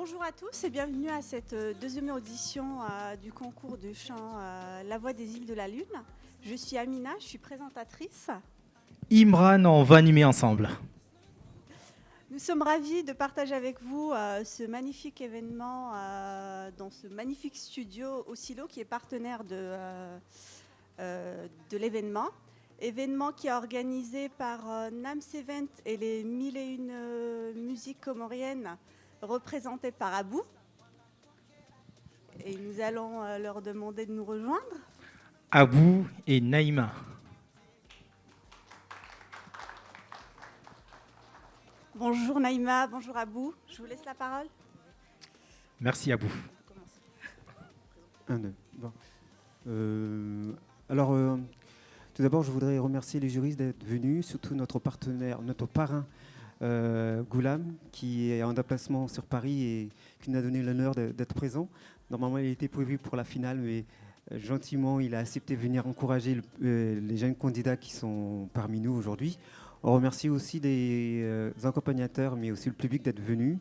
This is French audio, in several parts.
Bonjour à tous et bienvenue à cette deuxième audition du concours de chant La Voix des îles de la Lune. Je suis Amina, je suis présentatrice. Imran, on va animer ensemble. Nous sommes ravis de partager avec vous ce magnifique événement dans ce magnifique studio au Silo qui est partenaire de l'événement. Événement qui est organisé par NAMS Event et les 1001 musiques comoriennes représentées par Abou. Et nous allons leur demander de nous rejoindre. Abou et Naïma. Bonjour Naïma, bonjour Abou. Je vous laisse la parole. Merci Abou. Un, deux. Bon. Tout d'abord, je voudrais remercier les juristes d'être venus, surtout notre partenaire, notre parrain, Goulam, qui est en déplacement sur Paris et qui nous a donné l'honneur d'être présent. Normalement, il était prévu pour la finale, mais gentiment, il a accepté de venir encourager les jeunes candidats qui sont parmi nous aujourd'hui. On remercie aussi les accompagnateurs, mais aussi le public d'être venu.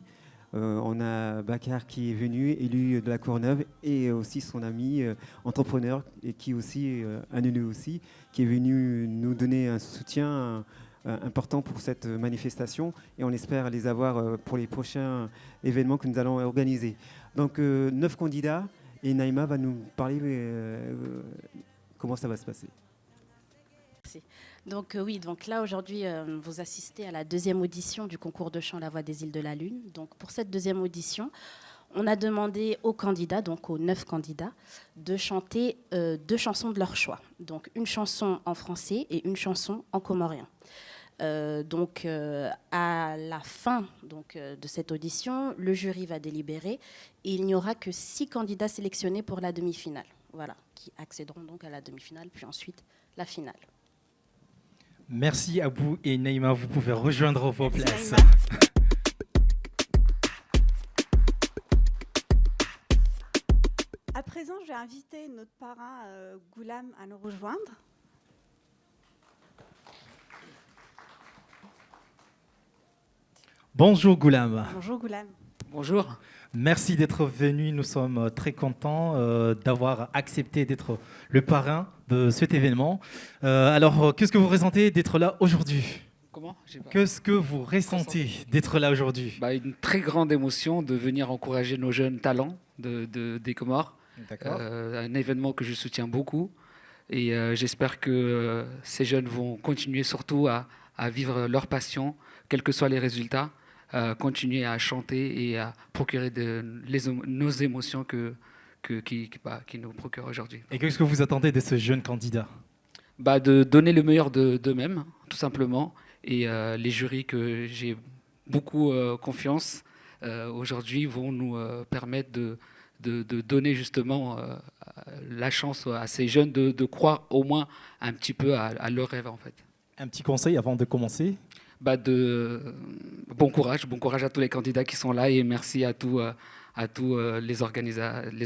On a Bakar qui est venu, élu de la Courneuve, et aussi son ami entrepreneur, et qui aussi, un élu aussi, qui est venu nous donner un soutien important pour cette manifestation. Et on espère les avoir pour les prochains événements que nous allons organiser. Donc 9 candidats, et Naïma va nous parler comment ça va se passer. Merci. Donc donc là aujourd'hui vous assistez à la deuxième audition du concours de chant La Voix des îles de la Lune. Donc pour cette deuxième audition, on a demandé aux candidats, donc aux 9 candidats, de chanter 2 chansons de leur choix. Donc une chanson en français et une chanson en comorien. À la fin de cette audition, le jury va délibérer et il n'y aura que 6 candidats sélectionnés pour la demi-finale. Voilà, qui accéderont donc à la demi-finale, puis ensuite la finale. Merci Abou et Naïma, vous pouvez rejoindre vos places. À présent, je vais inviter notre parrain Goulam à nous rejoindre. Bonjour Goulam. Bonjour Goulam. Bonjour. Merci d'être venu. Nous sommes très contents d'avoir accepté d'être le parrain de cet événement. Alors, qu'est-ce que vous ressentez d'être là aujourd'hui ? Comment ? Qu'est-ce que vous ressentez d'être là aujourd'hui ? Une très grande émotion de venir encourager nos jeunes talents des Comores. D'accord. Un événement que je soutiens beaucoup. Et j'espère que ces jeunes vont continuer surtout à vivre leur passion, quels que soient les résultats. Continuer à chanter et à procurer nos émotions qui nous procurent aujourd'hui. Et qu'est-ce que vous attendez de ce jeune candidat ? De donner le meilleur d'eux-mêmes, tout simplement. Et les jurys que j'ai beaucoup confiance aujourd'hui vont nous permettre de donner justement la chance à ces jeunes de croire au moins un petit peu à leur rêve en fait. Un petit conseil avant de commencer ? Bon courage à tous les candidats qui sont là et merci à tous les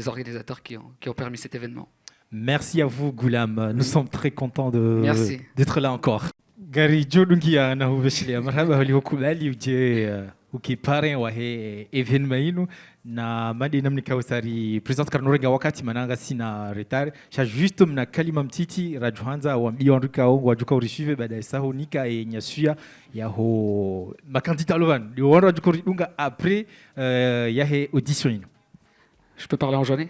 organisateurs qui ont permis cet événement. Merci à vous Goulam, nous sommes très contents d'être là encore. Gari jodungia na hubeshilia marhaba waliokubali uje ukipare wa he événement inu na madi namni kawsari president karnorenga wakati mananga sina retard sha juste mna kalima mtiti rajwanza wa mbionruka wangu wajuka urishive baada ya saho nika e nyasuya ya ho makandida lovan li wonra juka ridunga après ya he audition inu. Je peux parler en japonais?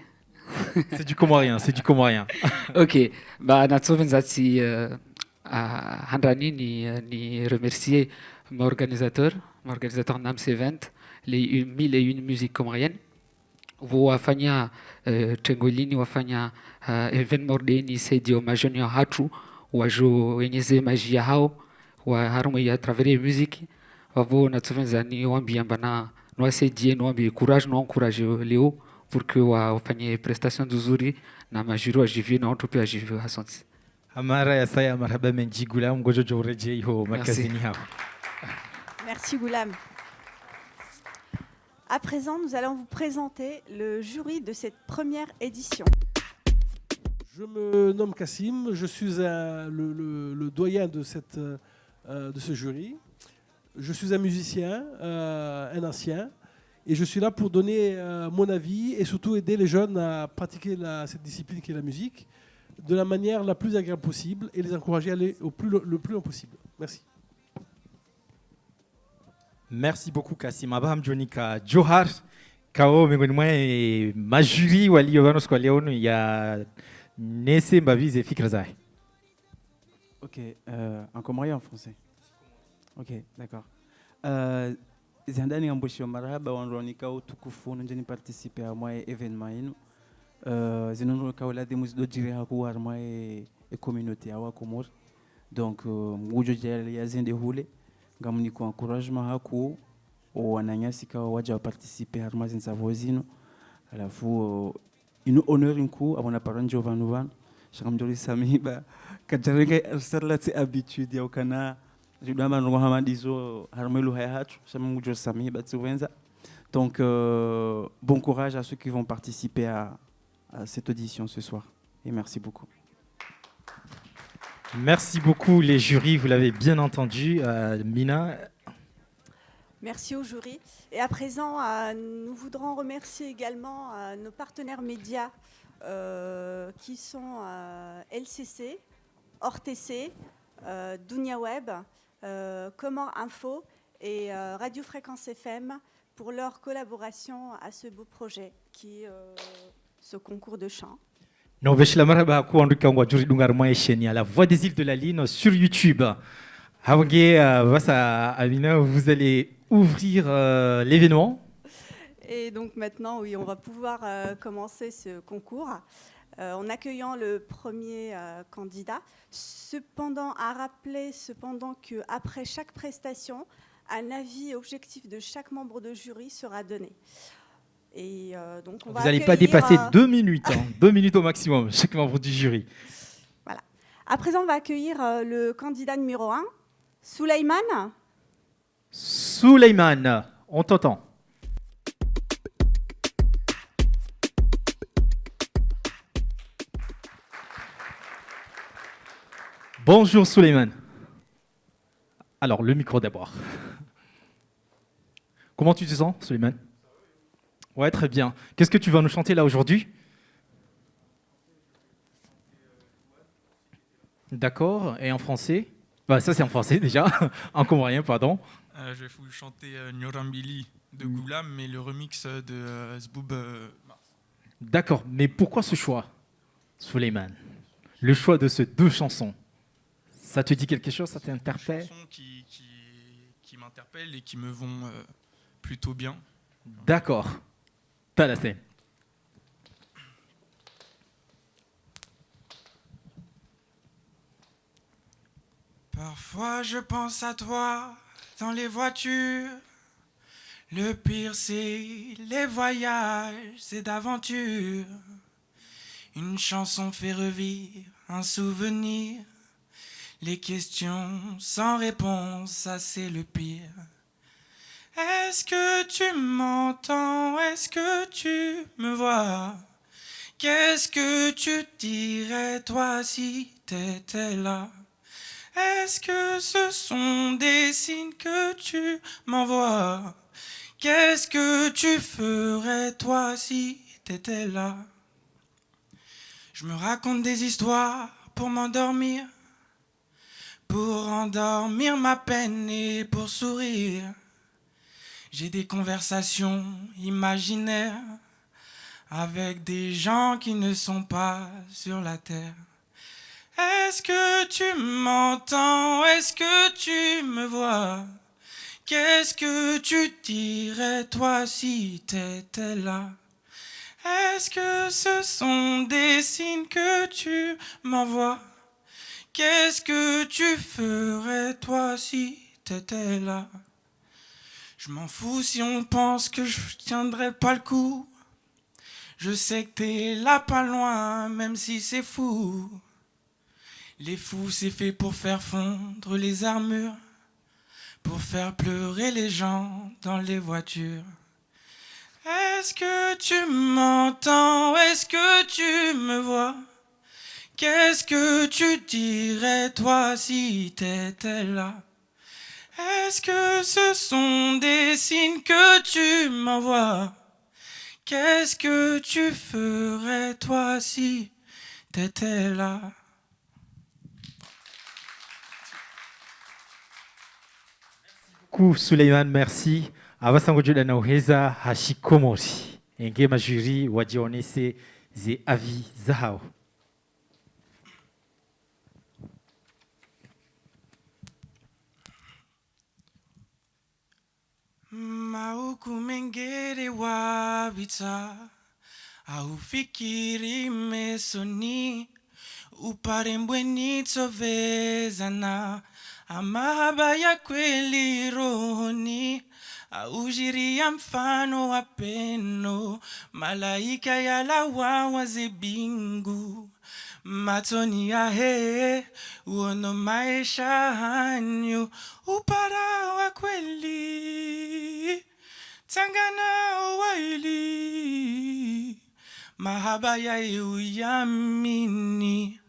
C'est du comorien, c'est du comorien. OK, natsovenzati Handrani ni remercier mon organisateur NAMS Event, les 1001 musiques comoriennes. Wafanya Tengolini wafanya event mordeni sedio majoni hatu wajo wenyeze magia hao wa harumo ya travers musique wavo natsovenzani wambia bana no sedie no ambi courage no encourager Léo pour que wafanye prestation nzuri na majiro ajivi na watu pia ajivi asante. Amara ya saya marhaba menji Goulam ngojojo reje ho makazini hao. Merci Goulam. À présent, nous allons vous présenter le jury de cette première édition. Je me nomme Kassim, je suis le doyen de ce jury. Je suis un musicien, un ancien, Et je suis là pour donner mon avis et surtout aider les jeunes à pratiquer cette discipline qui est la musique de la manière la plus agréable possible et les encourager à aller le plus loin possible. Merci. Merci beaucoup Kassim. Abaham Jonika Johar Kao Mengoni Majuri Wali Yovanos Kwaleon ya Nese Mbavize Fikrazai. Ok, en comorien en français. Ok, d'accord. Zandani Amboshio Maraba Wanronika Tukufu Njeni participer à moi événement. Zinon Kaola de Musdo Jirehaku Arma et communauté Awa Komor. Donc, Mujo Jel Yazin de Hule, Gamuniko encouragement Haku, ou Ananyasika Waja participer à Arma Zinsavozino. À la fois, il honore un coup à mon apparent Giovannovan. Chamdori Samiba, Kajarega Arsalati habitude ya Okana. Je dois m'en dire Harmelu Hayat, Chamujo Samiba Tsuvenza. Donc, bon courage à ceux qui vont participer à cette audition ce soir. Et merci beaucoup. Merci beaucoup les jurys, vous l'avez bien entendu. Mina. Merci aux jurys. Et à présent, nous voudrons remercier également nos partenaires médias qui sont LCC, ORTC, Dunia Web, Comor Info et Radio Fréquence FM pour leur collaboration à ce beau projet qui est ce concours de chant. La Voix des îles de la Ligne sur YouTube. Vous allez ouvrir l'événement. Et donc maintenant, oui, on va pouvoir commencer ce concours en accueillant le premier candidat. Cependant, à rappeler qu'après chaque prestation, un avis objectif de chaque membre de jury sera donné. Et donc on vous n'allez pas dépasser 2 minutes, 2 minutes au maximum, chaque membre du jury. Voilà. À présent, on va accueillir le candidat numéro 1, Souleymane. Souleymane, on t'entend. Bonjour Souleymane. Alors, le micro d'abord. Comment tu te sens, Souleymane? Ouais, très bien. Qu'est-ce que tu vas nous chanter là aujourd'hui? D'accord. Et en français? Bah, ça, c'est en français déjà. En comorien, pardon. Je vais vous chanter Nyorambili de Goulam, mais le remix de Zboub Mars. D'accord. Mais pourquoi ce choix, Souleymane? Le choix de ces 2 chansons, ça te dit quelque chose? Ça t'interpelle? Des chansons qui m'interpellent et qui me vont plutôt bien. D'accord. T'as la scène. Parfois je pense à toi dans les voitures. Le pire c'est les voyages, c'est d'aventure. Une chanson fait revivre un souvenir. Les questions sans réponse, ça c'est le pire. Est-ce que tu m'entends? Est-ce que tu me vois? Qu'est-ce que tu dirais toi si t'étais là? Est-ce que ce sont des signes que tu m'envoies? Qu'est-ce que tu ferais toi si t'étais là? Je me raconte des histoires pour m'endormir, pour endormir ma peine et pour sourire. J'ai des conversations imaginaires avec des gens qui ne sont pas sur la terre. Est-ce que tu m'entends? Est-ce que tu me vois? Qu'est-ce que tu dirais toi si t'étais là? Est-ce que ce sont des signes que tu m'envoies? Qu'est-ce que tu ferais toi si t'étais là? Je m'en fous si on pense que je tiendrai pas le coup. Je sais que t'es là pas loin, même si c'est fou. Les fous, c'est fait pour faire fondre les armures, pour faire pleurer les gens dans les voitures. Est-ce que tu m'entends? Est-ce que tu me vois? Qu'est-ce que tu dirais toi si t'étais là? Est-ce que ce sont des signes que tu m'envoies? Qu'est-ce que tu ferais toi si t'étais là? Suleiman, merci. Avasangojuda na uheza hashikomori. Enge majuri wajionese ze avis zao. Maukumengere wabita aufikiri mesoni uparembweni tovezana amahaba ya kweli rohoni aujiria mfano wa pendo malaika yalawawa zebingu matoni ya he uono maisha hanyu upara wa kweli tangana waili mahaba ya uyamini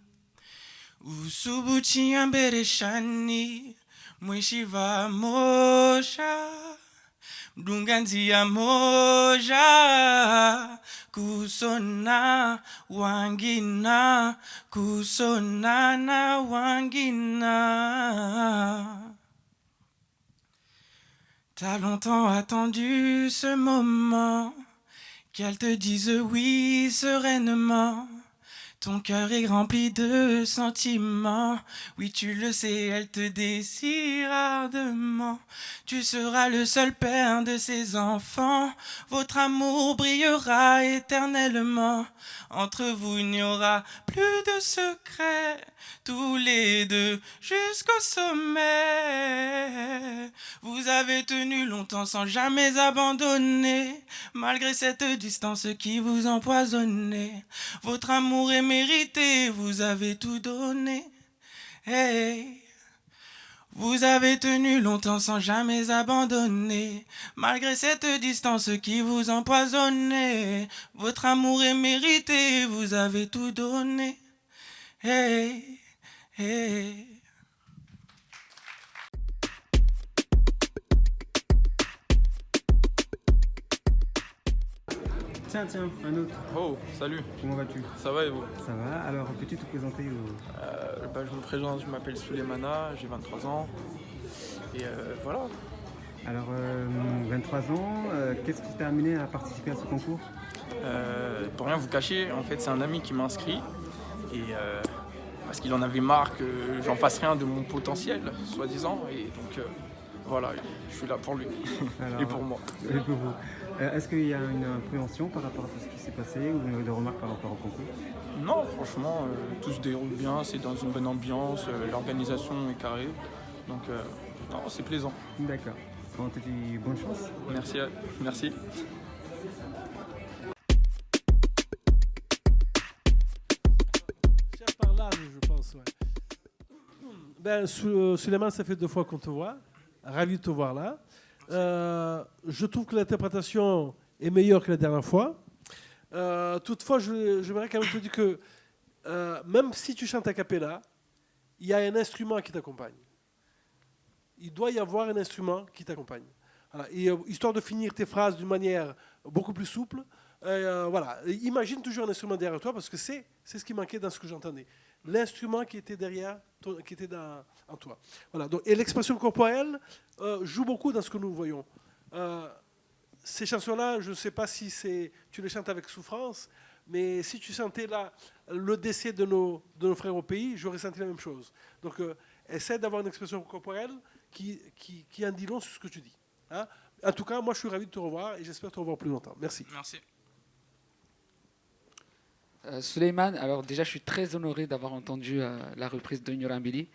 usubuchi ya mbereshani mwishiva moja mdunganzi ya moja kusona wangina kusonana wangina. T'as longtemps attendu ce moment, qu'elle te dise oui sereinement. Ton cœur est rempli de sentiments. Oui, tu le sais, elle te désire ardemment. Tu seras le seul père de ses enfants. Votre amour brillera éternellement. Entre vous, il n'y aura plus de secrets. Tous les deux jusqu'au sommet. Vous avez tenu longtemps sans jamais abandonner. Malgré cette distance qui vous empoisonnait. Votre amour est mérité, vous avez tout donné. Hey. Vous avez tenu longtemps sans jamais abandonner. Malgré cette distance qui vous empoisonnait. Votre amour est mérité, vous avez tout donné. Hey, hey. Tiens, un autre. Oh, salut. Comment vas-tu? Ça va et vous? Ça va. Alors, peux-tu te présenter Je me présente, je m'appelle Souleymana, j'ai 23 ans. Et voilà. Alors, 23 ans, qu'est-ce qui t'a amené à participer à ce concours? Pour rien vous cacher, en fait, c'est un ami qui m'a inscrit. Et parce qu'il en avait marre que j'en fasse rien de mon potentiel, soi-disant. Et donc, voilà, je suis là pour lui. Alors, et pour moi. Et pour vous. Est-ce qu'il y a une appréhension par rapport à tout ce qui s'est passé ou des remarques par rapport au concours? Non, franchement, tout se déroule bien, c'est dans une bonne ambiance, l'organisation est carrée. Donc, non, c'est plaisant. D'accord. On te dit bonne chance. Merci. Merci. Cher par là, je pense, ouais. Ben, Souleymane, ça fait 2 fois qu'on te voit. Ravi de te voir là. Je trouve que l'interprétation est meilleure que la dernière fois. Toutefois, j'aimerais quand même te dire que même si tu chantes a cappella, il y a un instrument qui t'accompagne. Il doit y avoir un instrument qui t'accompagne. Voilà. Et, histoire de finir tes phrases d'une manière beaucoup plus souple, voilà. Imagine toujours un instrument derrière toi parce que c'est ce qui manquait dans ce que j'entendais. L'instrument qui était derrière, qui était en toi. Voilà. Donc, et l'expression corporelle joue beaucoup dans ce que nous voyons. Ces chansons-là, je ne sais pas si tu les chantes avec souffrance, mais si tu sentais là le décès de nos frères au pays, j'aurais senti la même chose. Donc, essaie d'avoir une expression corporelle qui en dit long sur ce que tu dis. Hein? En tout cas, moi, je suis ravi de te revoir et j'espère te revoir plus longtemps. Merci. Merci. Souleymane, alors déjà, je suis très honoré d'avoir entendu la reprise de Nyorambili.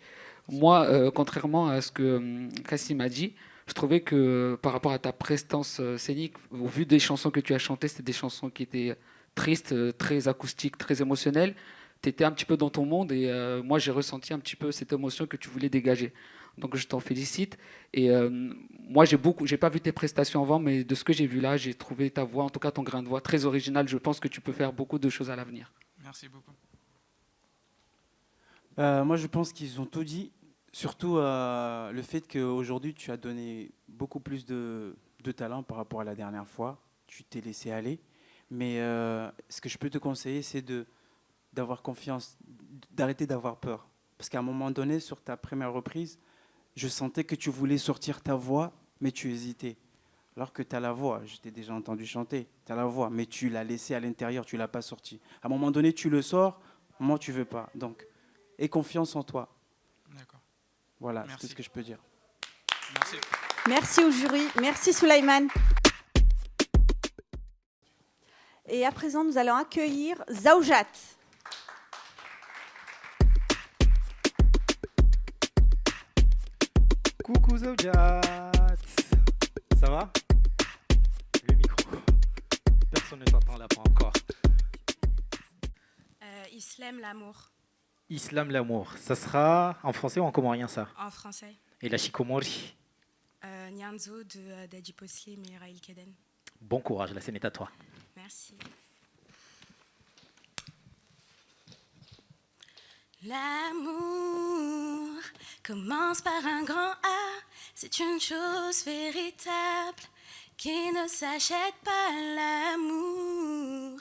Moi, contrairement à ce que Kassim a dit, je trouvais que par rapport à ta prestance scénique, au vu des chansons que tu as chantées, c'était des chansons qui étaient tristes, très acoustiques, très émotionnelles. Tu étais un petit peu dans ton monde et moi, j'ai ressenti un petit peu cette émotion que tu voulais dégager. Donc, je t'en félicite. Et moi, j'ai pas vu tes prestations avant, mais de ce que j'ai vu là, j'ai trouvé ta voix, en tout cas ton grain de voix, très original. Je pense que tu peux faire beaucoup de choses à l'avenir. Merci beaucoup. Moi, je pense qu'ils ont tout dit. Surtout le fait qu'aujourd'hui, tu as donné beaucoup plus de talent par rapport à la dernière fois. Tu t'es laissé aller. Mais ce que je peux te conseiller, c'est d'avoir confiance, d'arrêter d'avoir peur. Parce qu'à un moment donné, sur ta première reprise, je sentais que tu voulais sortir ta voix, mais tu hésitais. Alors que tu as la voix, je t'ai déjà entendu chanter, tu as la voix, mais tu l'as laissée à l'intérieur, tu ne l'as pas sortie. À un moment donné, tu le sors, moi, tu ne veux pas. Donc, aie confiance en toi. D'accord. Voilà, Merci. c'est tout ce que je peux dire. Merci. Merci au jury. Merci Souleymane. Et à présent, nous allons accueillir Zaoujat. Coucou Zaoujat. Ça va? Le micro. Personne ne t'entend là, pas encore. Islam, l'amour. Islam, l'amour. Ça sera en français ou en comorien ça? En français. Et la Shikomori? Nyanzo de Dadji Poslim et Raïl Keden. Bon courage, la scène est à toi. Merci. L'amour commence par un grand A. C'est une chose véritable qui ne s'achète pas. L'amour,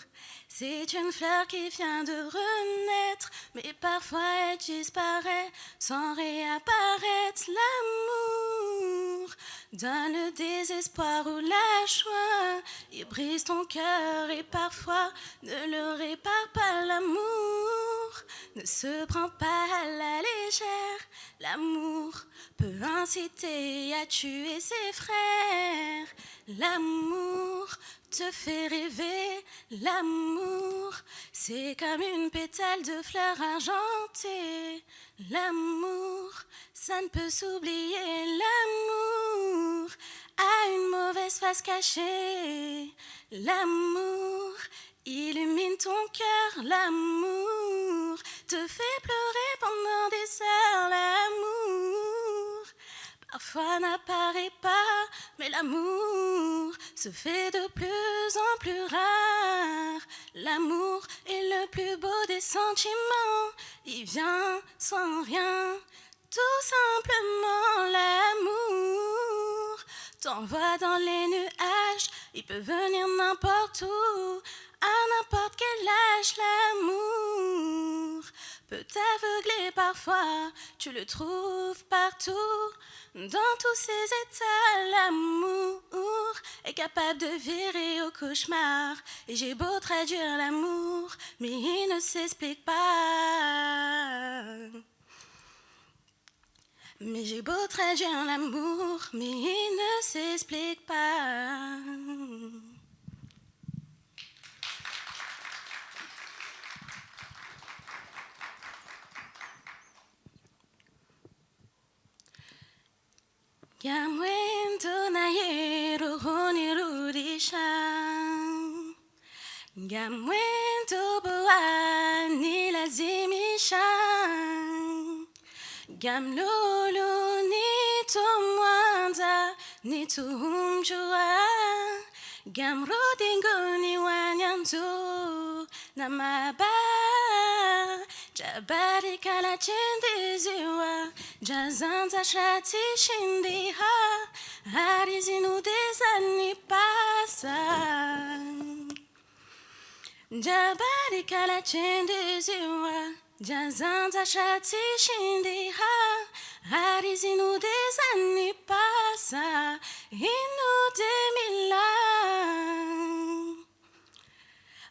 c'est une fleur qui vient de renaître, mais parfois elle disparaît sans réapparaître. L'amour donne le désespoir ou la joie, il brise ton cœur et parfois ne le répare pas. L'amour ne se prend pas à la légère. L'amour peut inciter à tuer ses frères. L'amour te fait rêver. L'amour, c'est comme une pétale de fleurs argentée. L'amour, ça ne peut s'oublier. L'amour a une mauvaise face cachée. L'amour illumine ton cœur. L'amour te fait pleurer pendant des heures. L'amour parfois n'apparaît pas, mais l'amour se fait de plus en plus rare. L'amour est le plus beau des sentiments. Il vient sans rien, tout simplement. L'amour t'envoie dans les nuages. Il peut venir n'importe où, à n'importe quel âge. L'amour peut t'aveugler parfois, tu le trouves partout. Dans tous ces états, l'amour est capable de virer au cauchemar. Et j'ai beau traduire l'amour, mais il ne s'explique pas. Mais j'ai beau traduire l'amour, mais il ne s'explique pas. Gamwendo na yero honi rudisha. Gamwendo boa ni lazimisha. Gamlolo ni tomwanda ni tumjua. Gamrodingo ni wanyanzo na maba. Jabari kala chendeziwa. Jazanza shati shindiha. Harizinu desani pasa. Jabari kala chendeziwa. Jazanza shati shindiha. Harizinu desani pasa. Inu demila.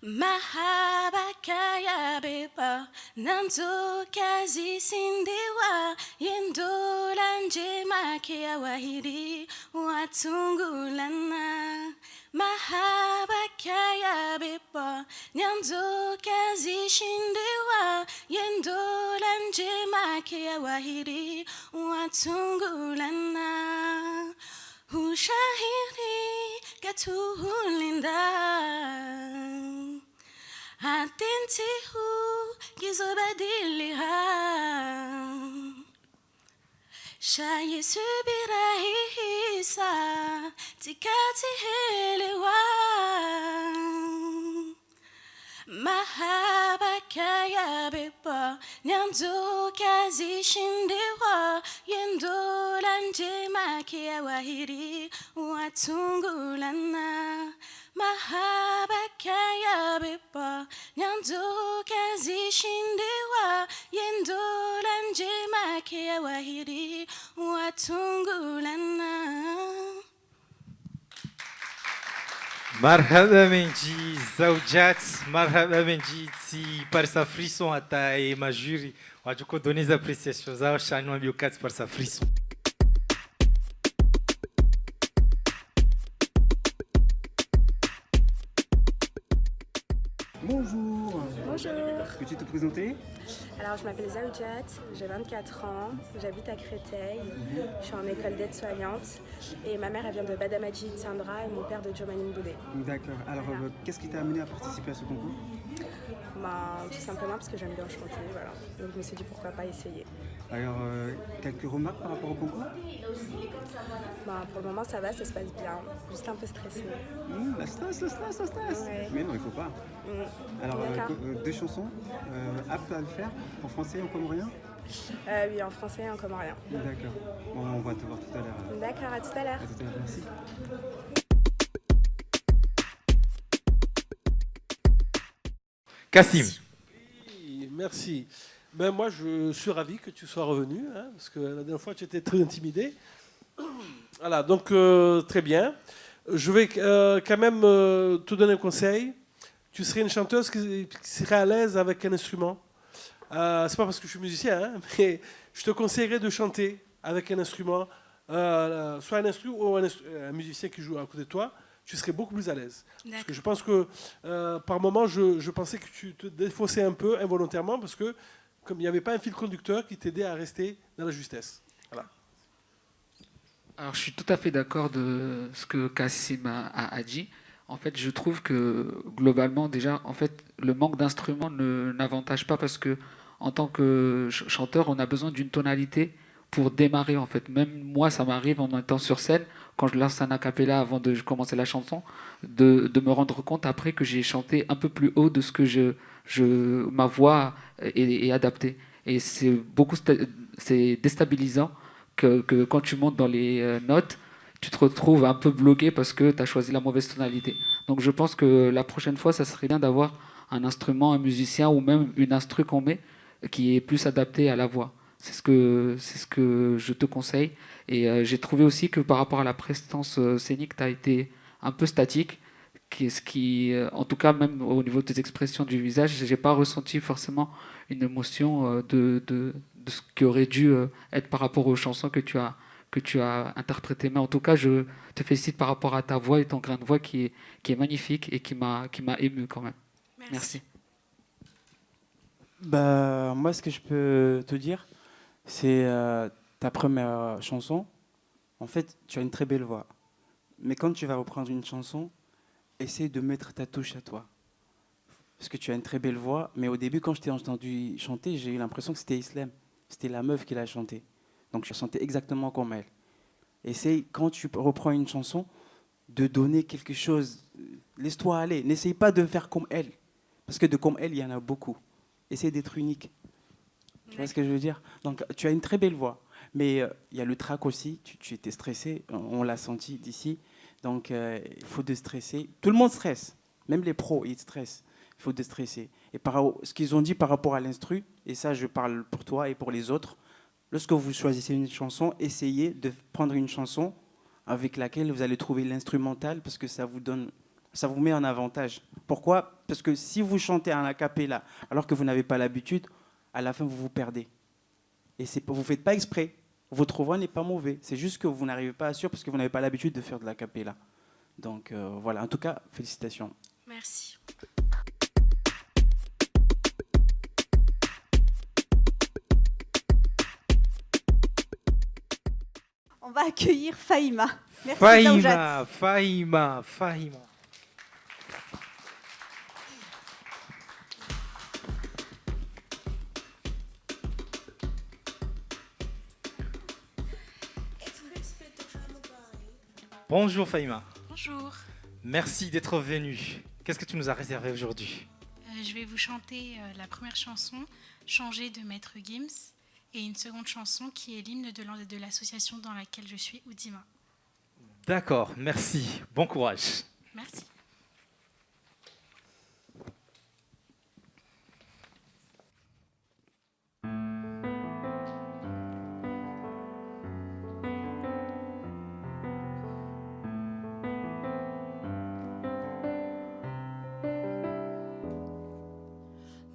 Mahaba kaya beba nanzo kazi sindewa yendo lanje makia wahiri watungulana. Mahaba kaya beba nanzo kazi shindewa yendo lanje makia wahiri watungulana. Ushahiri katuhulinda. Atenti hu gizobadiliha. Shaye subira hisa tikati helewa. mahaba kaya beba nyanzuka zishindiwa yendolanje makia wahiri watungulana mahaba kaya beba nyanzuka zishindiwa yendolanje makia wahiri watungulana. Marhaba menji zaujat, marhaba menji si par sa frisson ata e majuri, wajuko donner les appréciations zao chano biokat par sa frisson. Bonjour. Bonjour. Peux-tu te présenter? Alors, je m'appelle Zaoudjat, j'ai 24 ans, j'habite à Créteil, je suis en école d'aide-soignante et ma mère elle vient de Badamaji Sandra et mon père de Djomanim Boudé. D'accord. Alors, Voilà. qu'est-ce qui t'a amené à participer à ce concours? Tout simplement parce que j'aime bien chanter, voilà. Donc je me suis dit pourquoi pas essayer. Alors, quelques remarques par rapport au concours? Pour le moment ça va, ça se passe bien, juste un peu stressée. Le stress. Ouais. Mais non, il faut pas. Alors, D'accord. deux chansons, aptes à le faire, en français et en comorien? Oui, en français et en comorien. D'accord. Bon, on va te voir tout à l'heure. D'accord, à tout à l'heure. À tout à l'heure, merci. Kassim. Oui, merci. Ben, moi, je suis ravi que tu sois revenu, hein, parce que la dernière fois, tu étais très intimidé. Voilà, donc très bien. Je vais quand même te donner un conseil. Tu serais une chanteuse qui serait à l'aise avec un instrument. C'est pas parce que je suis musicien, hein, mais je te conseillerais de chanter avec un instrument, soit un instrument ou un musicien qui joue à côté de toi. Tu serais beaucoup plus à l'aise. Parce que je pense que par moment, je pensais que tu te défaussais un peu involontairement parce que comme il n'y avait pas un fil conducteur qui t'aidait à rester dans la justesse. Voilà. Alors, je suis tout à fait d'accord de ce que Kassim a dit. En fait, je trouve que globalement, déjà, en fait, le manque d'instruments n'avantage pas parce que en tant que chanteur, on a besoin d'une tonalité pour démarrer. En fait, même moi, ça m'arrive en étant sur scène, quand je lance un a cappella avant de commencer la chanson, de me rendre compte après que j'ai chanté un peu plus haut de ce que ma voix est adaptée. Et c'est déstabilisant que quand tu montes dans les notes, tu te retrouves un peu bloqué parce que tu as choisi la mauvaise tonalité. Donc je pense que la prochaine fois, ça serait bien d'avoir un instrument, un musicien ou même une instru qu'on met qui est plus adapté à la voix. C'est ce que je te conseille. Et j'ai trouvé aussi que par rapport à la prestance scénique, tu as été un peu statique. En tout cas, même au niveau de tes expressions du visage, je n'ai pas ressenti forcément une émotion de ce qui aurait dû être par rapport aux chansons que tu as interprétées. Mais en tout cas, je te félicite par rapport à ta voix et ton grain de voix qui est magnifique et qui m'a ému quand même. Merci. Moi, ce que je peux te dire, c'est ta première chanson. En fait, tu as une très belle voix. Mais quand tu vas reprendre une chanson, essaye de mettre ta touche à toi. Parce que tu as une très belle voix, mais au début, quand je t'ai entendu chanter, j'ai eu l'impression que c'était Islem. C'était la meuf qui l'a chanté. Donc, je chantais exactement comme elle. Essaye, quand tu reprends une chanson, de donner quelque chose. Laisse-toi aller. N'essaye pas de faire comme elle. Parce que de comme elle, il y en a beaucoup. Essaye d'être unique. Tu vois ce que je veux dire? Donc, tu as une très belle voix. Mais il y a le trac aussi. Tu étais stressé. On l'a senti d'ici. Donc, il faut déstresser. Tout le monde stresse. Même les pros, ils stressent. Il faut déstresser. Et ce qu'ils ont dit par rapport à l'instru, et ça, je parle pour toi et pour les autres, lorsque vous choisissez une chanson, essayez de prendre une chanson avec laquelle vous allez trouver l'instrumental parce que ça vous met en avantage. Pourquoi? Parce que si vous chantez en a cappella alors que vous n'avez pas l'habitude, à la fin, vous vous perdez. Et vous ne faites pas exprès. Votre voix n'est pas mauvaise. C'est juste que vous n'arrivez pas à suivre parce que vous n'avez pas l'habitude de faire de la cappella. Donc voilà, en tout cas, félicitations. Merci. On va accueillir Fahima. Merci Zaoujat. Fahima. Bonjour Fahima. Bonjour. Merci d'être venue. Qu'est-ce que tu nous as réservé aujourd'hui? Je vais vous chanter la première chanson, Changer de Maître Gims, et une seconde chanson qui est l'hymne de l'association dans laquelle je suis, Oudima. D'accord, merci. Bon courage. Merci.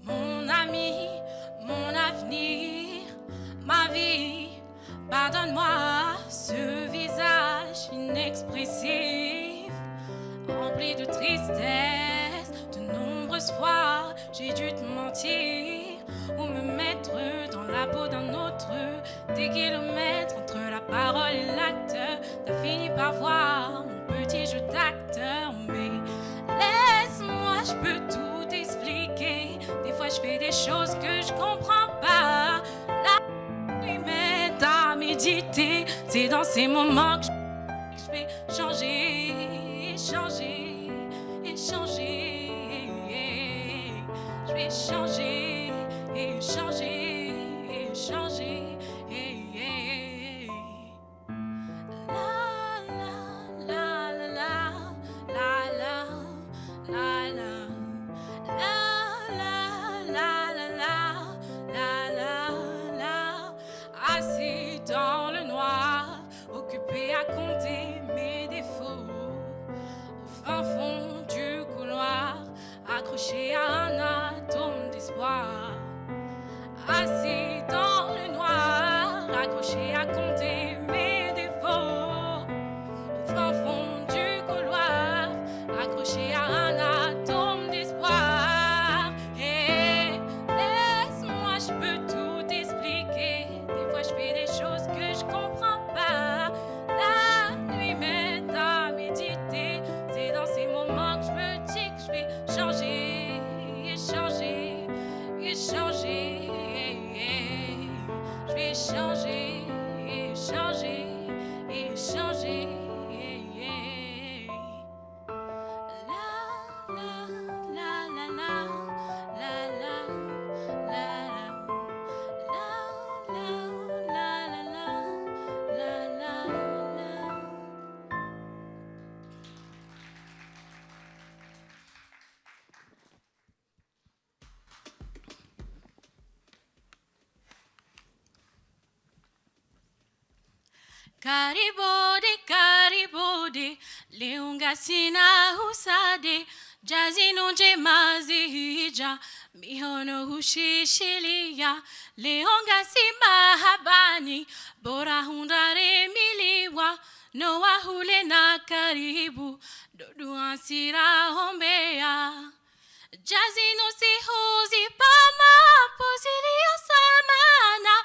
Mon ami, mon avenir, ma vie, pardonne-moi ce visage inexpressif, rempli de tristesse, de nombreuses fois j'ai dû te mentir ou me mettre dans la peau d'un autre. Des kilomètres entre la parole et l'acte, t'as fini par voir mon petit jeu d'acteur. Mais laisse-moi, je peux tout expliquer. Des fois je fais des choses que je comprends pas. La nuit m'aide à méditer. C'est dans ces moments que je vais changer, changer, changer. Je vais changer, changer, changer. Assis dans le noir, occupé à compter mes défauts, au fin fond du couloir, accroché à un atome d'espoir. Assis dans le noir, accroché à compter mes défauts, au fin fond du couloir, accroché à un atome d'espoir. Et laisse-moi, je peux tout expliquer. Des fois je fais des choses que je comprends pas. La nuit m'aide à méditer. C'est dans ces moments que je me dis que je vais changer, changer, changer. Je vais changer, changer, changer. Karibode, karibode, leunga sina husade, jazi nonje mazihija, mihono hushishilia, leunga sima habani, bora hundare miliwa, noa hule na karibu, dodu ansira hombea. Jazi no si hozi pama, posilio samana,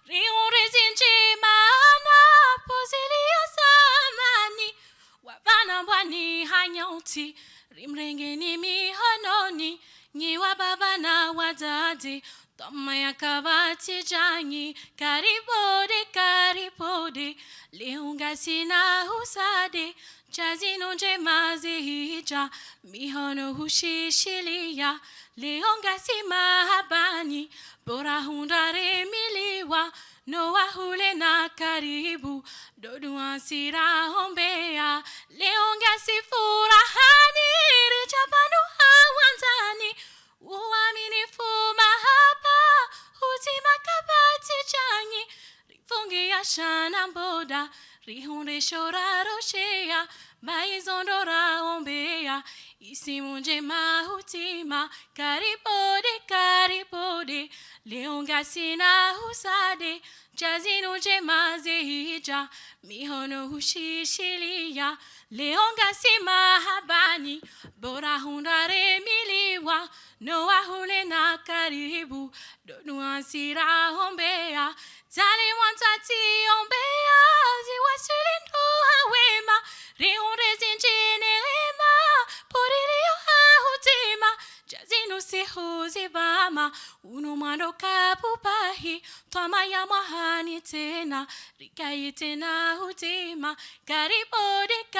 rion rezinje mana, posilio samani, wavana bwani hanyauti, rimrenge ni mihononi, nyiwa baba na wadadi, toma ya kabati janyi, karibode, karibode, leunga sina husade, jazi nonje mazihija, mihono hushishilia, leonga sima habani, bora hundare miliwa, noa hule na karibu, dodu ansira hombea, leonga sifurahani, rijabanu hawanzani, uaminifu mahaba, uzima kabati janyi, rifungi ya shana boda, rihunde shora roshea, maizondora ombea, isimunje mahutima, karibode, karibode, leonga sina husade, jazinuje mazehija, mihono hushishilia, leonga sima habani, bora hundare miliwa, noa hule na karibu, donu ansira hombea, tali wantati ombea, ziwa sulindo hawema, rihunde zinjine hema, porilio hahutima, jazinu si huzibama, uno mando kapupahi, twamaya mwahani tena rikai tena hutima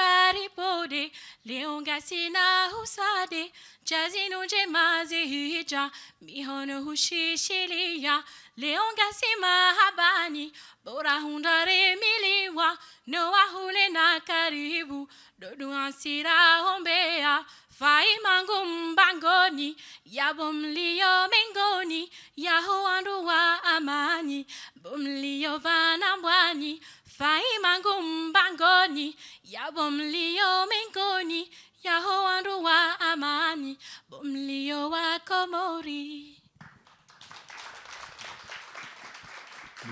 karibode leo ngasina husade jazinu jemazi hija mihono hushishilia leo ngasima habani bora hundare miliwa noa hule na karibu dodu ansira hombea fai mangu mbangoni yabomlio mengoni yahoandu wa amani bomlio vanambwani fai mangu mbangoni yabomlio mengoni yahoandu wa amani bomlio wa komori.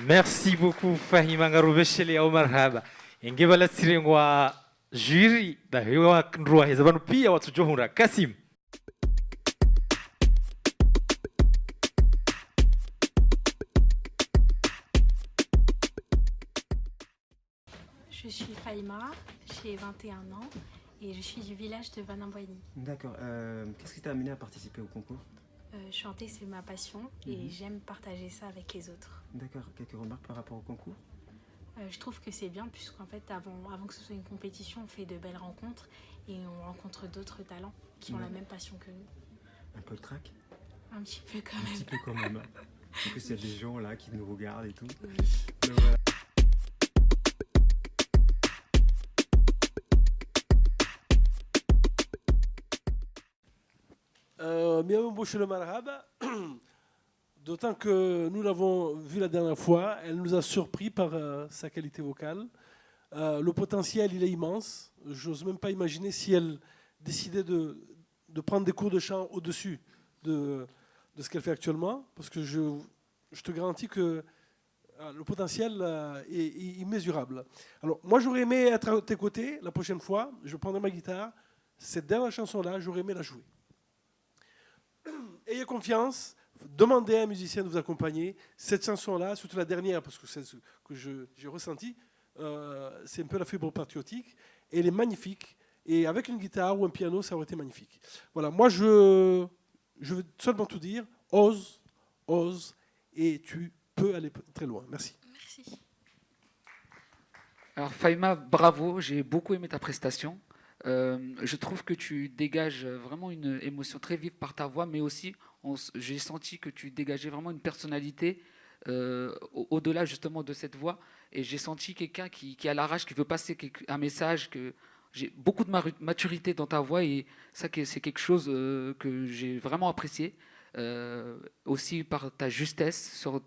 Merci beaucoup Fahima Ngarubeshele au marhaba. Ingebala tsirengwa jury da hewa ndruwa hezabanu pia watu johura Kasim. Je suis Fahima, j'ai 21 ans et je suis du village de Vanambwani. D'accord. Qu'est-ce qui t'a amené à participer au concours? Chanter, c'est ma passion et j'aime partager ça avec les autres. D'accord. Quelques remarques par rapport au concours? Je trouve que c'est bien puisqu'en fait, avant que ce soit une compétition, on fait de belles rencontres et on rencontre d'autres talents qui ont la même passion que nous. Un peu le trac? Un petit peu quand même. Un petit peu quand même. En plus, il y a des gens là qui nous regardent et tout. Oui. Donc, voilà. Miaou Bouchele Marhaba, d'autant que nous l'avons vu la dernière fois, elle nous a surpris par sa qualité vocale. Le potentiel, il est immense. J'ose même pas imaginer si elle décidait de prendre des cours de chant au-dessus de ce qu'elle fait actuellement, parce que je te garantis que le potentiel est immesurable. Alors, moi, j'aurais aimé être à tes côtés la prochaine fois. Je prendrai ma guitare. Cette dernière chanson-là, j'aurais aimé la jouer. Ayez confiance, demandez à un musicien de vous accompagner. Cette chanson-là, surtout la dernière, parce que c'est ce que j'ai ressenti, c'est un peu la fibre patriotique. Elle est magnifique. Et avec une guitare ou un piano, ça aurait été magnifique. Voilà, moi, je veux seulement tout dire. Ose, et tu peux aller très loin. Merci. Merci. Alors Fahima, bravo, j'ai beaucoup aimé ta prestation. Je trouve que tu dégages vraiment une émotion très vive par ta voix, mais aussi j'ai senti que tu dégageais vraiment une personnalité au-delà justement de cette voix. Et j'ai senti quelqu'un qui a la rage, qui veut passer un message, que j'ai beaucoup de maturité dans ta voix, et ça c'est quelque chose que j'ai vraiment apprécié. Aussi par ta justesse sur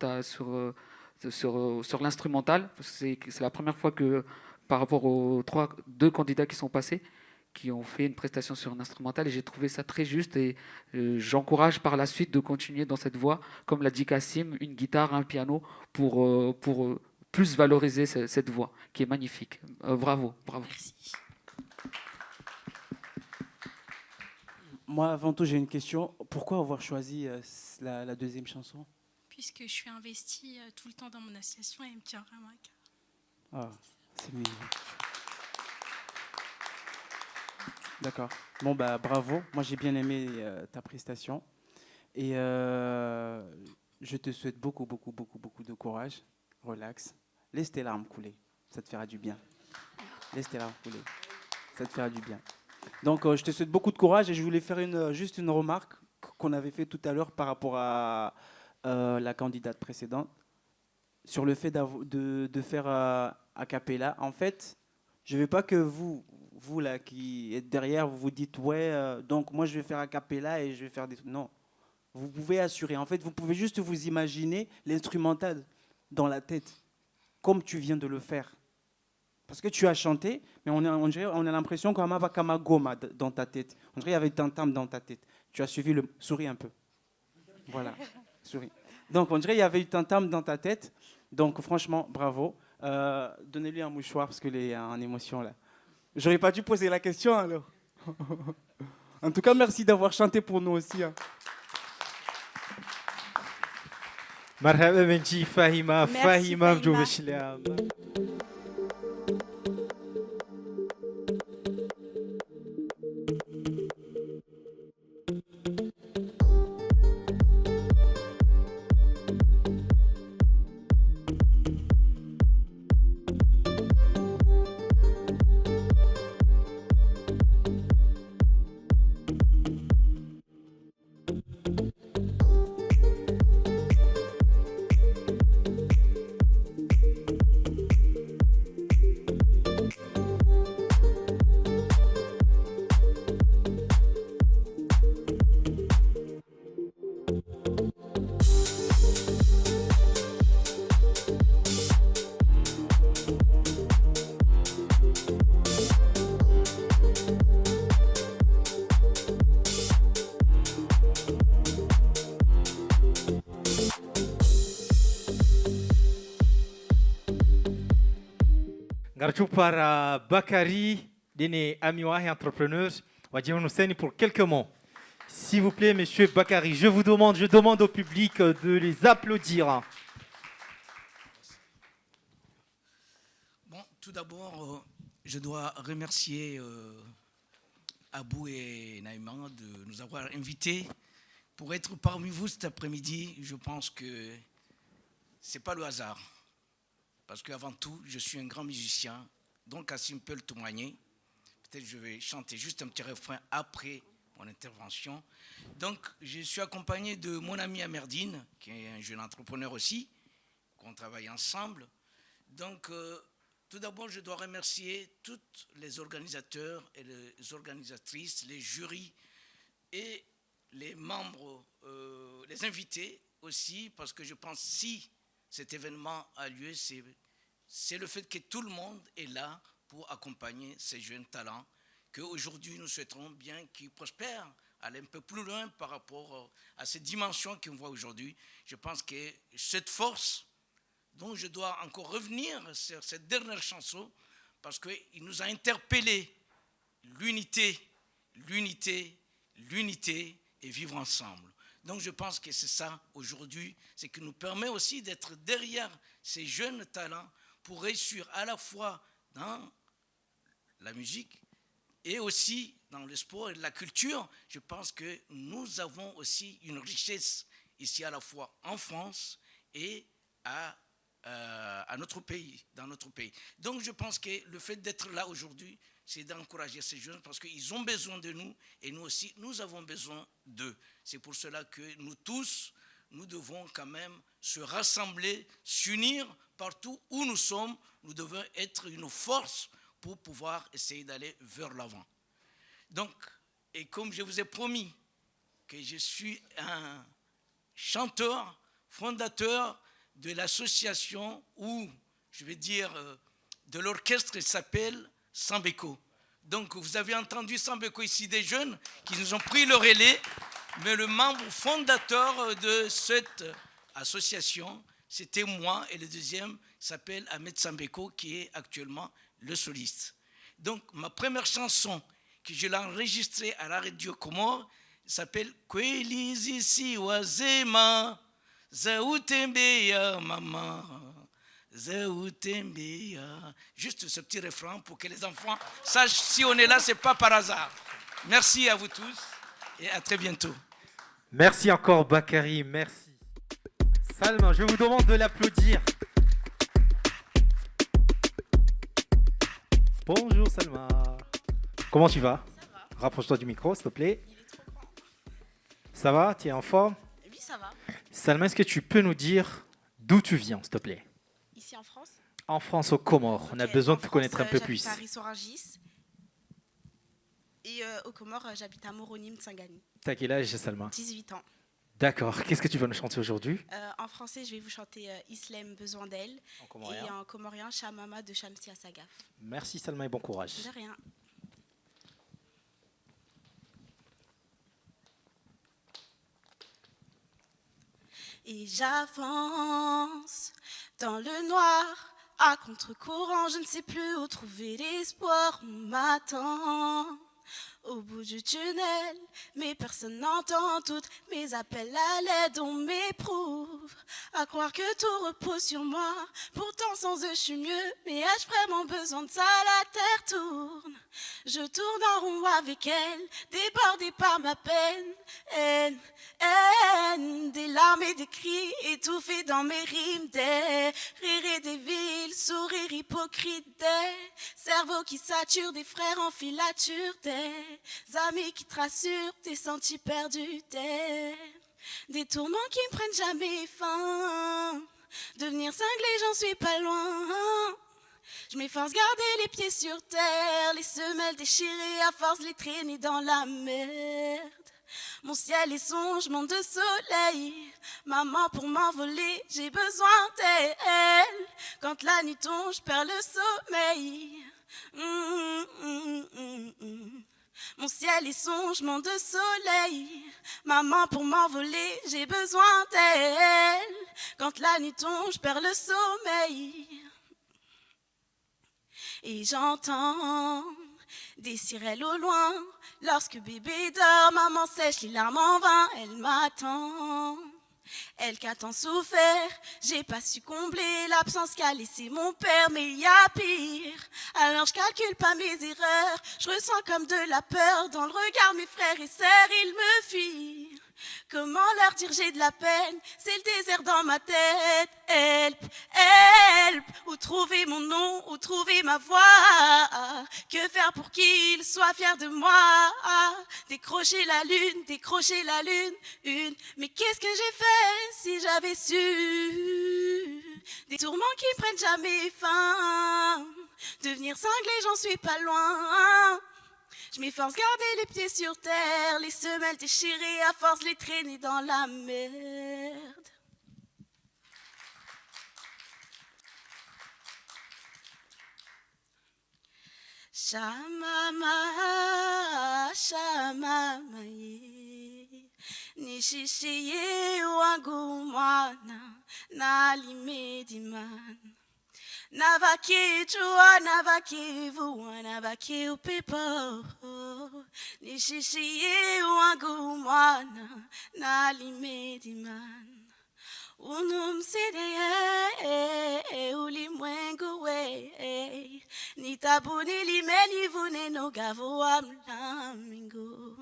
l'instrumental. C'est la première fois que par rapport aux deux candidats qui sont passés, qui ont fait une prestation sur un instrumental, et j'ai trouvé ça très juste, et j'encourage par la suite de continuer dans cette voie, comme l'a dit Kassim, une guitare, un piano, pour plus valoriser cette voix, qui est magnifique. Bravo. Merci. Moi, avant tout, j'ai une question. Pourquoi avoir choisi la deuxième chanson? Puisque je suis investie tout le temps dans mon association et elle me tient vraiment à cœur. Ah, c'est mignon. D'accord. Bon, bah, bravo. Moi, j'ai bien aimé ta prestation. Et je te souhaite beaucoup de courage. Relax. Laisse tes larmes couler. Ça te fera du bien. Laisse tes larmes couler. Ça te fera du bien. Donc, je te souhaite beaucoup de courage, et je voulais faire juste une remarque qu'on avait fait tout à l'heure par rapport à la candidate précédente sur le fait de faire a cappella. En fait, je ne veux pas que vous là qui êtes derrière, vous vous dites ouais, donc moi je vais faire a cappella et je vais faire des trucs. Non, vous pouvez assurer. En fait, vous pouvez juste vous imaginer l'instrumental dans la tête, comme tu viens de le faire. Parce que tu as chanté, mais on a l'impression qu'on a Kama Goma dans ta tête. On dirait qu'il y avait un tam dans ta tête. Tu as suivi le... Souris un peu. Voilà, souris. Donc, on dirait qu'il y avait eu un tam dans ta tête. Donc, franchement, bravo. Donnez-lui un mouchoir parce qu'il est en émotion là. J'aurais pas dû poser la question alors. En tout cas, merci d'avoir chanté pour nous aussi. Hein. Marhaba Benji, Fahima, Fahima Mjobeshlia. Garchou par Bakary, Dene Amiwahi, entrepreneur, Wadjion Hussein pour quelques mots. S'il vous plaît, monsieur Bakary, je demande au public de les applaudir. Bon, tout d'abord, je dois remercier Abou et Naïman de nous avoir invités pour être parmi vous cet après-midi. Je pense que ce n'est pas le hasard. Parce qu'avant tout, je suis un grand musicien, donc Kassim peut le témoigner. Peut-être je vais chanter juste un petit refrain après mon intervention. Donc, je suis accompagné de mon ami Amerdine, qui est un jeune entrepreneur aussi, qu'on travaille ensemble. Donc, tout d'abord, je dois remercier tous les organisateurs et les organisatrices, les jurys et les membres, les invités aussi, parce que je pense que si cet événement a lieu, c'est le fait que tout le monde est là pour accompagner ces jeunes talents, qu'aujourd'hui nous souhaiterons bien qu'ils prospèrent, aller un peu plus loin par rapport à ces dimensions qu'on voit aujourd'hui. Je pense que cette force dont je dois encore revenir sur cette dernière chanson, parce qu'il nous a interpellés, l'unité, l'unité, l'unité et vivre ensemble. Donc je pense que c'est ça aujourd'hui, c'est qui nous permet aussi d'être derrière ces jeunes talents pour réussir à la fois dans la musique et aussi dans le sport et la culture. Je pense que nous avons aussi une richesse ici à la fois en France et à notre pays, dans notre pays. Donc je pense que le fait d'être là aujourd'hui, c'est d'encourager ces jeunes parce qu'ils ont besoin de nous et nous aussi, nous avons besoin d'eux. C'est pour cela que nous tous, nous devons quand même se rassembler, s'unir partout où nous sommes. Nous devons être une force pour pouvoir essayer d'aller vers l'avant. Donc, et comme je vous ai promis que je suis un chanteur, fondateur de l'association ou, je vais dire, de l'orchestre qui s'appelle Sambeko. Donc, vous avez entendu Sambeko ici, des jeunes qui nous ont pris le relais, mais le membre fondateur de cette association, c'était moi, et le deuxième s'appelle Ahmed Sambeko, qui est actuellement le soliste. Donc, ma première chanson, que je l'ai enregistrée à la radio Comore, s'appelle Kweli Zisi Wazema, Zaoutembeya Mama. Juste ce petit refrain pour que les enfants sachent si on est là, ce n'est pas par hasard. Merci à vous tous et à très bientôt. Merci encore Bakary, merci. Salma, je vous demande de l'applaudir. Bonjour Salma. Comment tu vas? Ça va. Rapproche-toi du micro s'il te plaît. Il est trop grand. Ça va? Tu es en forme? Oui, ça va. Salma, est-ce que tu peux nous dire d'où tu viens s'il te plaît? Ici en France. En France, aux Comores. On a besoin de te connaître un peu plus. J'habite à Rissorangis. Et aux Comores, j'habite à Moroni, Mtsangani. T'as quel âge, Salma? 18 ans. D'accord. Qu'est-ce que tu vas nous chanter aujourd'hui? En français, je vais vous chanter Islem, besoin d'elle. En comorien. Et en comorien, Shamama de Shamsia Sagaf. Merci Salma et bon courage. De rien. Et j'avance dans le noir, à contre-courant, je ne sais plus où trouver l'espoir. On m'attend au bout du tunnel, mais personne n'entend toutes mes appels à l'aide. On m'éprouve à croire que tout repose sur moi. Pourtant sans eux je suis mieux, mais ai-je vraiment besoin de ça? La terre tourne, je tourne en rond avec elle, débordée par ma peine. Haine, des larmes et des cris étouffés dans mes rimes, des rires et des villes, sourires hypocrites, des cerveaux qui saturent, des frères en filature, des amis qui te rassurent, des sentiers perdus, des tourments qui ne prennent jamais fin. Devenir cinglé, j'en suis pas loin. Je m'efforce garder les pieds sur terre, les semelles déchirées, à force les traîner dans la merde. Mon ciel est songe, de soleil. Maman, pour m'envoler, j'ai besoin d'elle. Quand la nuit tombe, je perds le sommeil. Mon ciel est songe, de soleil. Maman, pour m'envoler, j'ai besoin d'elle. Quand la nuit tombe, je perds le sommeil. Et j'entends des sirènes au loin. Lorsque bébé dort, maman sèche les larmes en vain. Elle m'attend. Elle qui a tant souffert, j'ai pas su combler l'absence qu'a laissé mon père, mais il y a pire. Alors je calcule pas mes erreurs, je ressens comme de la peur dans le regard mes frères et sœurs, ils me fuient. Comment leur dire j'ai de la peine, c'est le désert dans ma tête. Help, help, où trouver mon nom, où trouver ma voix. Que faire pour qu'ils soient fiers de moi. Décrocher la lune, une. Mais qu'est-ce que j'ai fait si j'avais su. Des tourments qui prennent jamais fin. Devenir cinglé, j'en suis pas loin. Je m'efforce garder les pieds sur terre, les semelles déchirées, à force les traîner dans la merde. Shamama, shamama, nishishiye wangu mwana, nalimediman. Navakijua, navakivua, navakiupepo. Nishishie wangu mwana, nalimediman. Unumsideye ulimwengu we. Nitabuni limeni vune no gavu wa mlamingo.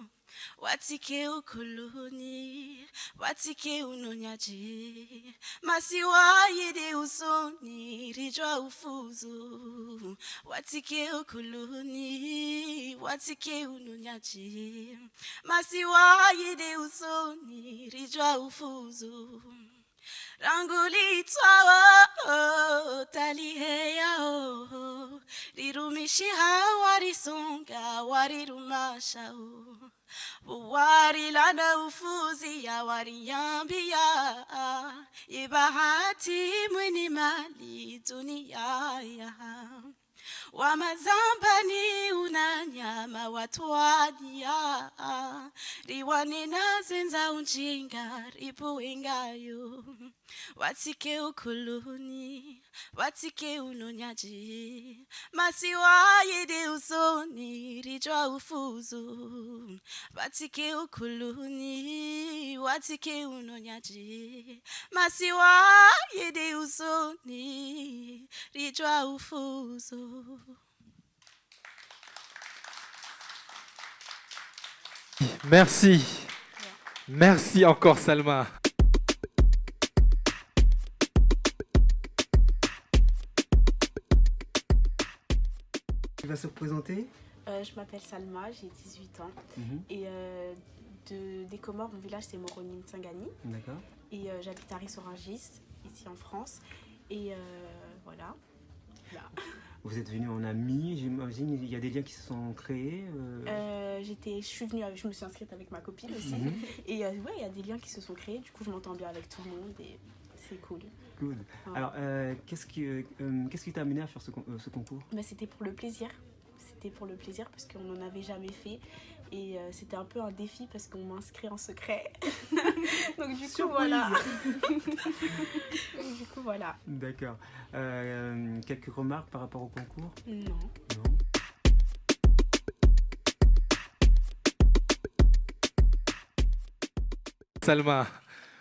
Watike ukuluni, watike unonyaji. Masiwa yede usoni, rijwa ufuzu. Watike ukuluni, watike unonyaji. Masiwa yede usoni, rijwa ufuzu. Ranguli twawa taliheya o. Rirumishi hawarisonga warirumasha o. Wari lana ufuzi ya wari yambia. Ibahati mwini mali dunia ya. Wamazambani unanyama watwadia. Riwani na zenza unjinga ripuengayo. Watike ukuluni, watike unonyaji. Masiwa yede usoni, rijwa ufuzu. Watike ukuluni, watike unonyaji. Masiwa yede usoni, rijwa ufuzu. Merci. Merci encore Salma. Tu vas se représenter? Je m'appelle Salma, j'ai 18 ans. Et des Comores, mon village c'est Moroni Mtsingani. D'accord. Et j'habite à Rissorangis, ici en France. Et voilà. Vous êtes venus en amis, j'imagine, il y a des liens qui se sont créés je me suis inscrite avec ma copine aussi. Et ouais, il y a des liens qui se sont créés, du coup je m'entends bien avec tout le monde et c'est cool. Good. Ouais. Alors, qu'est-ce qui t'a amené à faire ce concours? C'était pour le plaisir. C'était pour le plaisir parce qu'on n'en avait jamais fait. Et c'était un peu un défi parce qu'on m'a inscrit en secret. Donc du coup, voilà. Donc, du coup, voilà. D'accord. Quelques remarques par rapport au concours? Non. Non. Salma,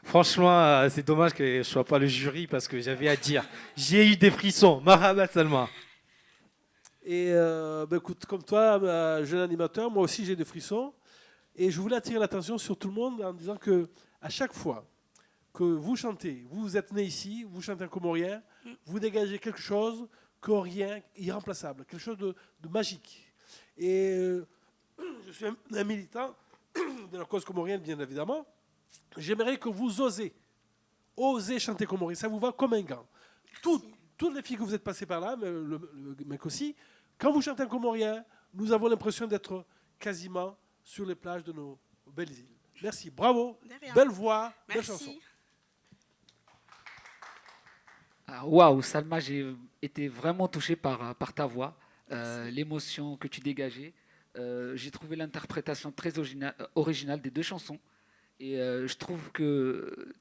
franchement, c'est dommage que je ne sois pas le jury parce que j'avais à dire. J'ai eu des frissons. Marhaba Salma. Et écoute, comme toi, jeune animateur, moi aussi j'ai des frissons. Et je voulais attirer l'attention sur tout le monde en disant que à chaque fois que vous chantez, vous êtes né ici, vous chantez un comorien, vous dégagez quelque chose comorien irremplaçable, quelque chose de magique. Et je suis un militant de la cause comorienne, bien évidemment. J'aimerais que vous osez chanter comorien. Ça vous va comme un gant. Toutes les filles que vous êtes passées par là, le mec aussi, quand vous chantez un comorien, nous avons l'impression d'être quasiment sur les plages de nos belles îles. Merci, bravo, belle voix, belle chanson. Waouh, Salma, j'ai été vraiment touché par ta voix, l'émotion que tu dégageais. J'ai trouvé l'interprétation très originale des deux chansons. Et je trouve que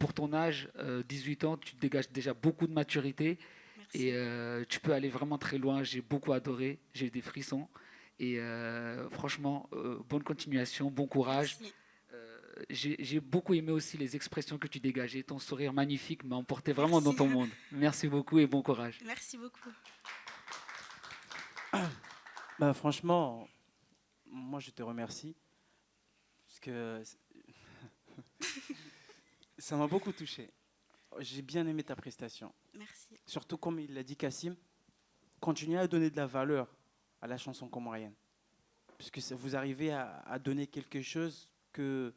pour ton âge, 18 ans, tu dégages déjà beaucoup de maturité. Et tu peux aller vraiment très loin. J'ai beaucoup adoré. J'ai eu des frissons. Et franchement, bonne continuation, bon courage. J'ai beaucoup aimé aussi les expressions que tu dégageais. Ton sourire magnifique m'a emporté vraiment dans ton monde. Merci beaucoup et bon courage. Merci beaucoup. Bah, franchement, moi je te remercie. Parce que ça m'a beaucoup touché. J'ai bien aimé ta prestation. Merci. Surtout comme il l'a dit Kassim, continuez à donner de la valeur à la chanson comorienne. Parce que vous arrivez à donner quelque chose que...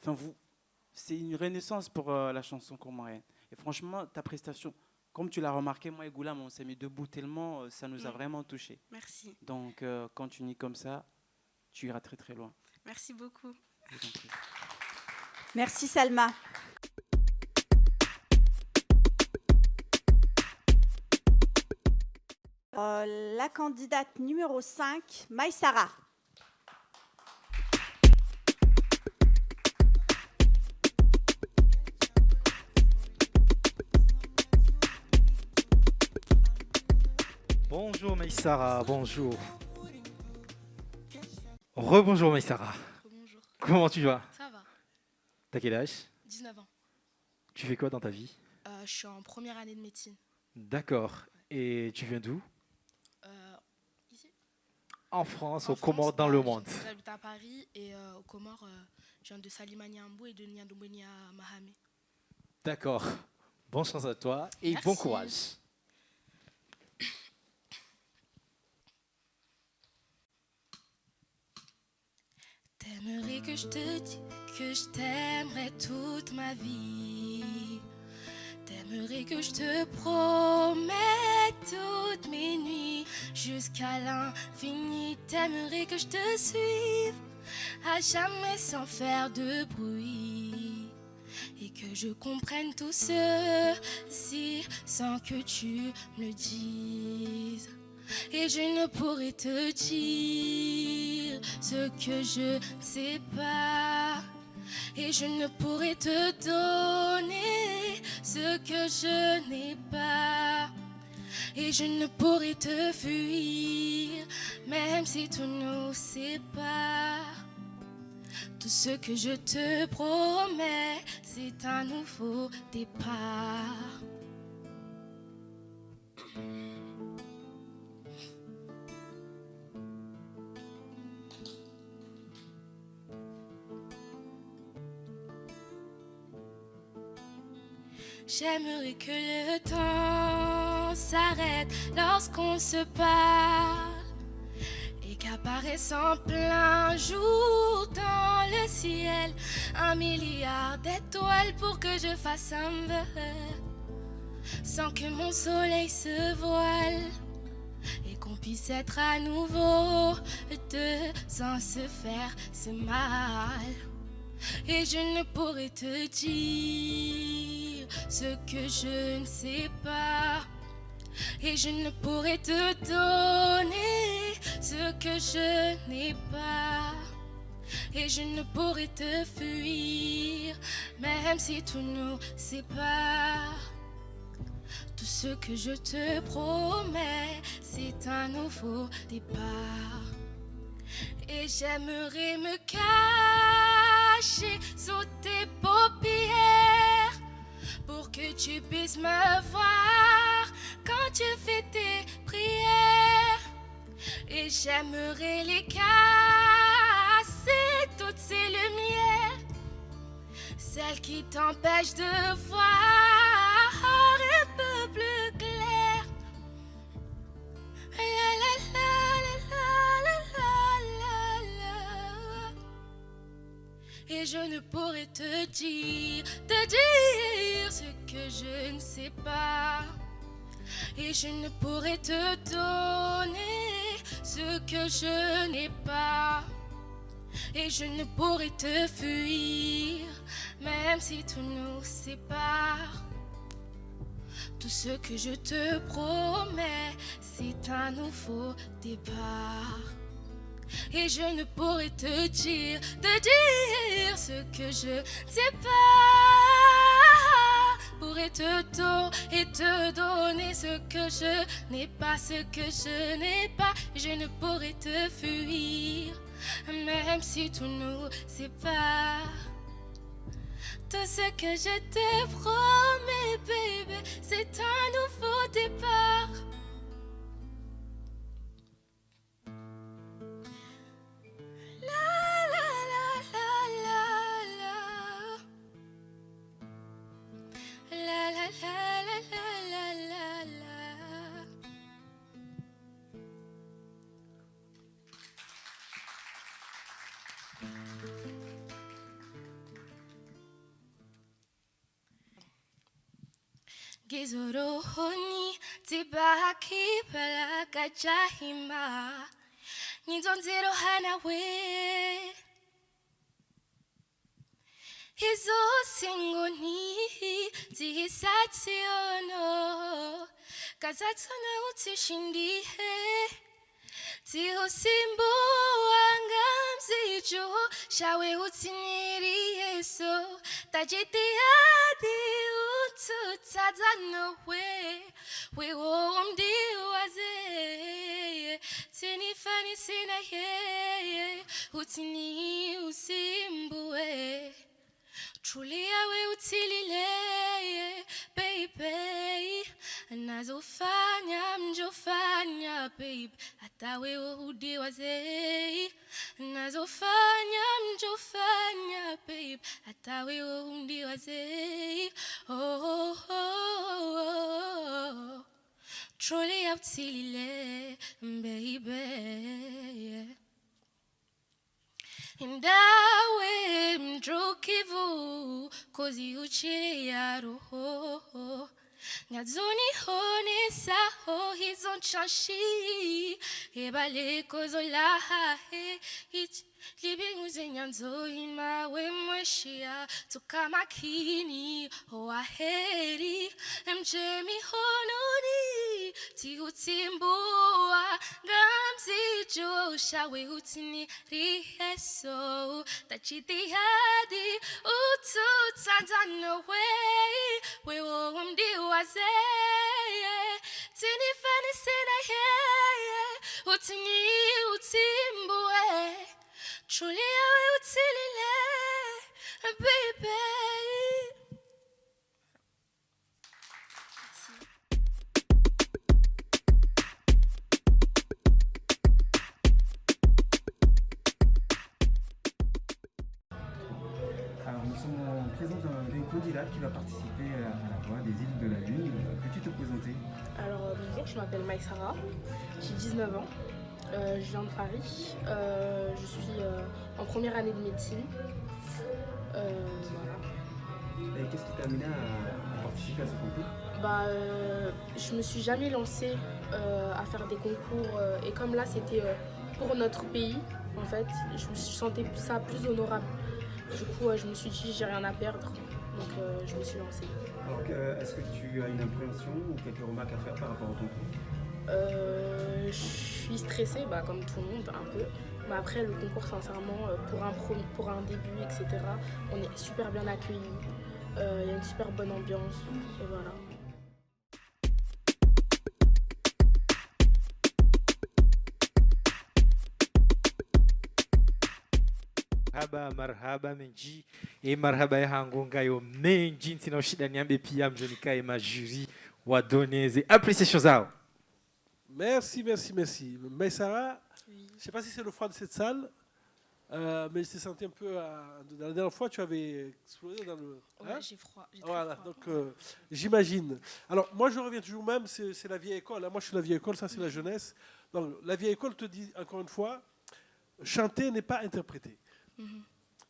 Enfin, c'est une renaissance pour la chanson comorienne. Et franchement, ta prestation, comme tu l'as remarqué, moi et Goulam, on s'est mis debout tellement, ça nous a vraiment touchés. Merci. Donc, continue comme ça, tu iras très très loin. Merci beaucoup. Je vous en prie. Merci Salma. La candidate numéro 5, Maïsara. Bonjour Maïsara, bonjour. Rebonjour Maïsara. Bonjour. Comment tu vas? Ça va. T'as quel âge? 19 ans. Tu fais quoi dans ta vie? Je suis en première année de médecine. D'accord. Et tu viens d'où? Ici. En France, En aux Comores, France, dans le monde. J'habite à Paris et aux Comores, je viens de Salimani Ambou et de Niandomboni à Mahamé. D'accord. Bonne chance à toi et Merci. bon courage. T'aimerais que je te dise que je t'aimerais toute ma vie. T'aimerais que je te promette toutes mes nuits jusqu'à l'infini. T'aimerais que je te suive à jamais sans faire de bruit. Et que je comprenne tout ceci sans que tu me le dises. Et je ne pourrais te dire ce que je ne sais pas. Et je ne pourrais te donner ce que je n'ai pas. Et je ne pourrais te fuir, même si tout nous sépare. Tout ce que je te promets, c'est un nouveau départ. J'aimerais que le temps s'arrête lorsqu'on se parle et qu'apparaisse en plein jour dans le ciel 1 milliard d'étoiles pour que je fasse un vœu sans que mon soleil se voile et qu'on puisse être à nouveau deux sans se faire ce mal. Et je ne pourrais te dire ce que je ne sais pas. Et je ne pourrais te donner ce que je n'ai pas. Et je ne pourrais te fuir, même si tout nous sépare. Tout ce que je te promets, c'est un nouveau départ. Et j'aimerais me cacher sous tes paupières pour que tu puisses me voir quand tu fais tes prières. Et j'aimerais les casser, toutes ces lumières, celles qui t'empêchent de voir un peu plus clair. La la la la la la la. Et je ne pourrais te dire ce que je ne sais pas. Et je ne pourrais te donner ce que je n'ai pas. Et je ne pourrais te fuir, même si tout nous sépare. Tout ce que je te promets, c'est un nouveau départ. Et je ne pourrais te dire ce que je ne sais pas. Pour pourrais te donner ce que je n'ai pas, ce que je n'ai pas. Je ne pourrais te fuir, même si tout nous sépare. Tout ce que je te promets, baby, c'est un nouveau départ. Gizorohoni tibaki palaka jahima Nidonzero hanawe Hizo singoni tihisatsiono Kazatona utishindihe Tihusimbo angamzijo Shawe utiniri yeso Tajitiadi ututadano we womdi waze Tinifani sina ye Utini usimbuwe Truly awe utilile baby Nazofanya mjofanya babe Hata wewe udiwaze Nazofanya mjofanya babe Hata wewe udiwaze oh, oh, oh. Truly utilile baby Ndawe mdrukivu kozi uchiri ya roho Ngazoni hone saho hizon chashi Ebale kozo laha Libi uzenyanzo imawe mweshia Tukamakini oaheri Mjemi hononi Tiutimboa Gamzijo shawe utini riheso Tachitihadi ututandano we womdi waze Tinifani sina ye Utini utimboe Truly awe utilile baby Alors nous sommes en présence d'un candidat qui va participer à la voix des îles de la Lune. Peux-tu te présenter? Alors bonjour, je m'appelle Maïsara, j'ai 19 ans, je viens de Paris, je suis en première année de médecine. Voilà. Et qu'est-ce qui t'a amené à participer à ce concours? Je me suis jamais lancée à faire des concours et comme là c'était pour notre pays, en fait, je me sentais ça plus honorable. Du coup, je me suis dit j'ai rien à perdre, donc je me suis lancée. Alors, est-ce que tu as une appréhension ou quelques remarques à faire par rapport au concours? Je suis stressée, comme tout le monde, un peu. Mais après, le concours, sincèrement, pour un début, etc., on est super bien accueillis. Il y a une super bonne ambiance, et voilà. Marhaba menji e marhaba ya hangonga yo menji ntina ushida niambe pia mjonikae majuri wadoneze appréciation zao. Merci. Mais Sarah, oui. Je ne sais pas si c'est le froid de cette salle, mais je t'ai senti un peu... la dernière fois, tu avais explosé dans le... Ouais, j'ai froid. Voilà, froid. donc j'imagine. Alors, moi, je reviens toujours même, c'est la vieille école. Moi, je suis la vieille école, ça, c'est la jeunesse. Donc, la vieille école te dit, encore une fois, chanter n'est pas interpréter.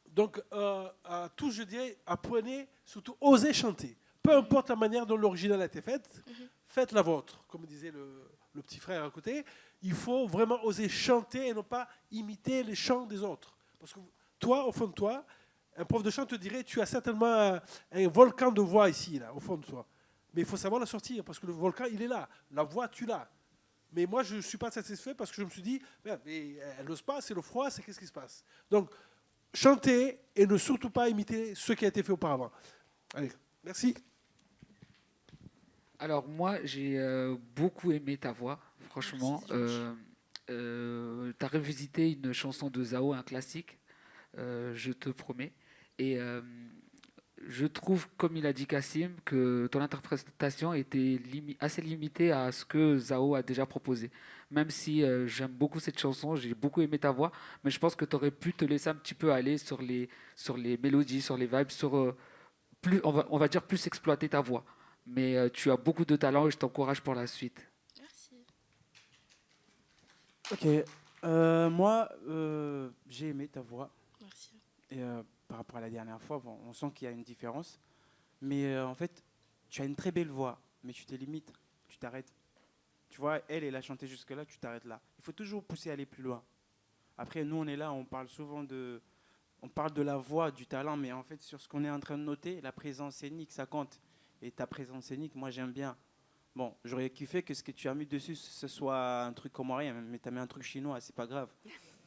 Donc, à tous, je dirais, apprenez, surtout, osez chanter. Peu importe la manière dont l'original a été faite, faites la vôtre. Comme disait le petit frère à côté, il faut vraiment oser chanter et non pas imiter les chants des autres. Parce que toi, au fond de toi, un prof de chant te dirait, tu as certainement un volcan de voix ici, là, au fond de toi. Mais il faut savoir la sortir, parce que le volcan, il est là. La voix, tu l'as. Mais moi, je ne suis pas satisfait parce que je me suis dit, mais elle n'ose pas, c'est le froid, c'est qu'est-ce qui se passe. Donc, chantez et ne surtout pas imiter ce qui a été fait auparavant. Allez, merci. Alors moi, j'ai beaucoup aimé ta voix, franchement. Tu as revisité une chanson de Zao, un classique, je te promets. Et je trouve, comme il a dit Kassim, que ton interprétation était assez limitée à ce que Zao a déjà proposé. Même si j'aime beaucoup cette chanson, j'ai beaucoup aimé ta voix, mais je pense que tu aurais pu te laisser un petit peu aller sur les mélodies, sur les vibes, plus, on va dire plus exploiter ta voix. Mais tu as beaucoup de talent et je t'encourage pour la suite. Merci. Ok. Moi, j'ai aimé ta voix. Merci. Et par rapport à la dernière fois, bon, on sent qu'il y a une différence. Mais en fait, tu as une très belle voix, mais tu te limites, tu t'arrêtes. Tu vois, elle a chanté jusque-là, tu t'arrêtes là. Il faut toujours pousser à aller plus loin. Après, nous, on est là, on parle souvent on parle de la voix, du talent, mais en fait, sur ce qu'on est en train de noter, la présence scénique, ça compte. Et ta présence scénique, moi, j'aime bien. Bon, j'aurais kiffé que ce que tu as mis dessus, ce soit un truc comorien, mais tu as mis un truc chinois, c'est pas grave.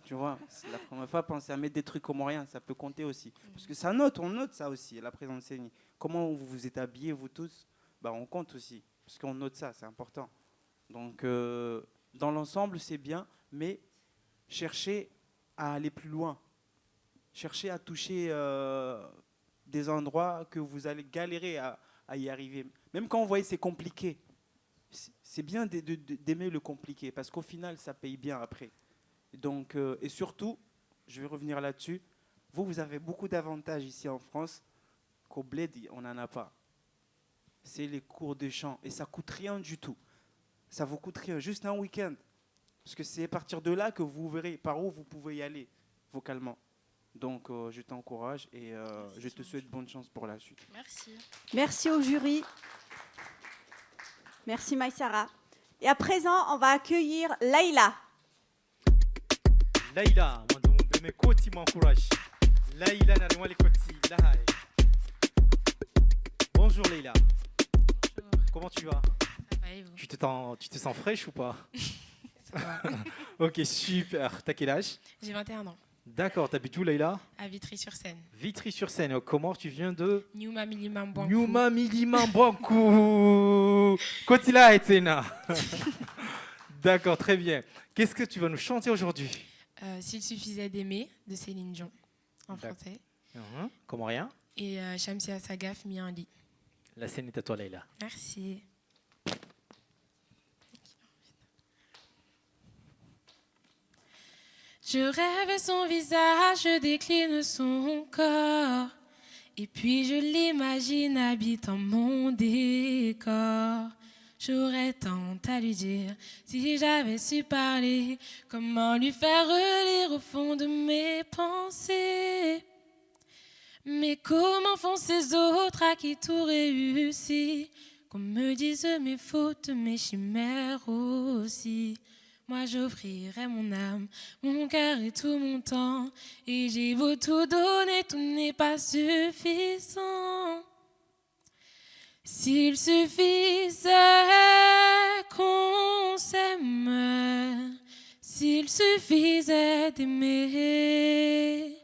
Tu vois, c'est la première fois, penser à mettre des trucs comoriens, ça peut compter aussi. Parce que ça note, on note ça aussi, la présence scénique. Comment vous vous êtes habillés, vous tous, bah, on compte aussi. Parce qu'on note ça, c'est important. Donc, dans l'ensemble, c'est bien, mais cherchez à aller plus loin. Cherchez à toucher des endroits que vous allez galérer à y arriver. Même quand vous voyez c'est compliqué, c'est bien d'aimer le compliqué, parce qu'au final, ça paye bien après. Donc, et surtout, je vais revenir là-dessus, vous avez beaucoup d'avantages ici en France qu'au Bled, on n'en a pas. C'est les cours de chant, et ça ne coûte rien du tout. Ça vous coûte rien, juste un week-end. Parce que c'est à partir de là que vous verrez par où vous pouvez y aller vocalement. Donc, je t'encourage et je te souhaite bonne chance pour la suite. Merci. Merci au jury. Merci Maïsara. Et à présent, on va accueillir Laïla. Laïla, mon côté m'encourage. Laïla, bonjour Laïla. Bonjour. Comment tu vas? Ça va et vous? Tu te sens fraîche ou pas? Ça va. Ok, super. T'as quel âge? J'ai 21 ans. D'accord, t'habites où Laïla? À Vitry-sur-Seine. Vitry-sur-Seine. Comment tu viens de? Nyuma Milimambankou. Nyuma Milimambankou. Kotila Etena. D'accord, très bien. Qu'est-ce que tu vas nous chanter aujourd'hui? S'il suffisait d'aimer, de Céline Dion, en français. Comment rien? Et Shamsia Sagaf, mis en lit. La scène est à toi, Laïla. Merci. Je rêve son visage, je décline son corps. Et puis je l'imagine habitant mon décor. J'aurais tant à lui dire si j'avais su parler. Comment lui faire relire au fond de mes pensées. Mais comment font ces autres à qui tout réussit? Qu'on me dise mes fautes, mes chimères aussi. Moi j'offrirai mon âme, mon cœur et tout mon temps. Et j'ai beau tout donner, tout n'est pas suffisant. S'il suffisait qu'on s'aime, s'il suffisait d'aimer,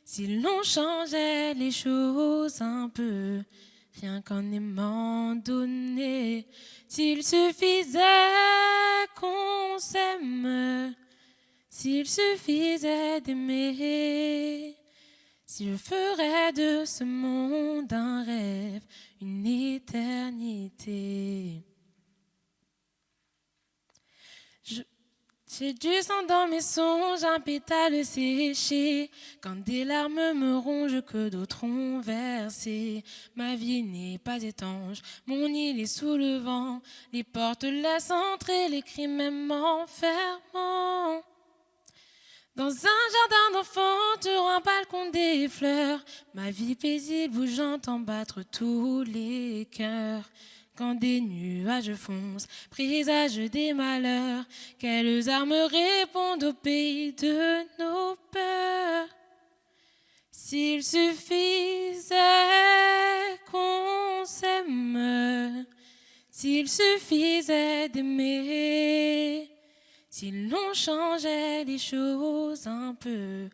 si l'on changeait les choses un peu, rien qu'en aimant donner. S'il suffisait qu'on s'aime, s'il suffisait d'aimer, si je ferais de ce monde un rêve, une éternité. J'ai du sang dans mes songes, un pétale séché. Quand des larmes me rongent que d'autres ont versé. Ma vie n'est pas étanche, mon île est sous le vent. Les portes laissent entrer, les cris même m'enfermant. Dans un jardin d'enfants, sur un balcon des fleurs. Ma vie paisible où j'entends battre tous les cœurs. Quand des nuages foncent, présage des malheurs, quelles armes répondent au pays de nos peurs? S'il suffisait qu'on s'aime, s'il suffisait d'aimer, si l'on changeait les choses un peu,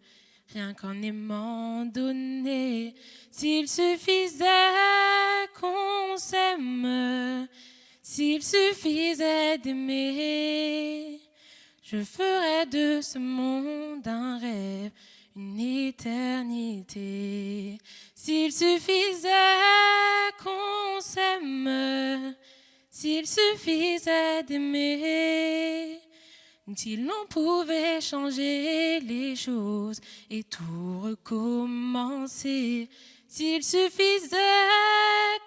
rien qu'en aimant donner. S'il suffisait qu'on s'aime, S'il suffisait d'aimer, je ferais de ce monde un rêve, une éternité. S'il suffisait qu'on s'aime, s'il suffisait d'aimer, si l'on pouvait changer les choses et tout recommencer, s'il suffisait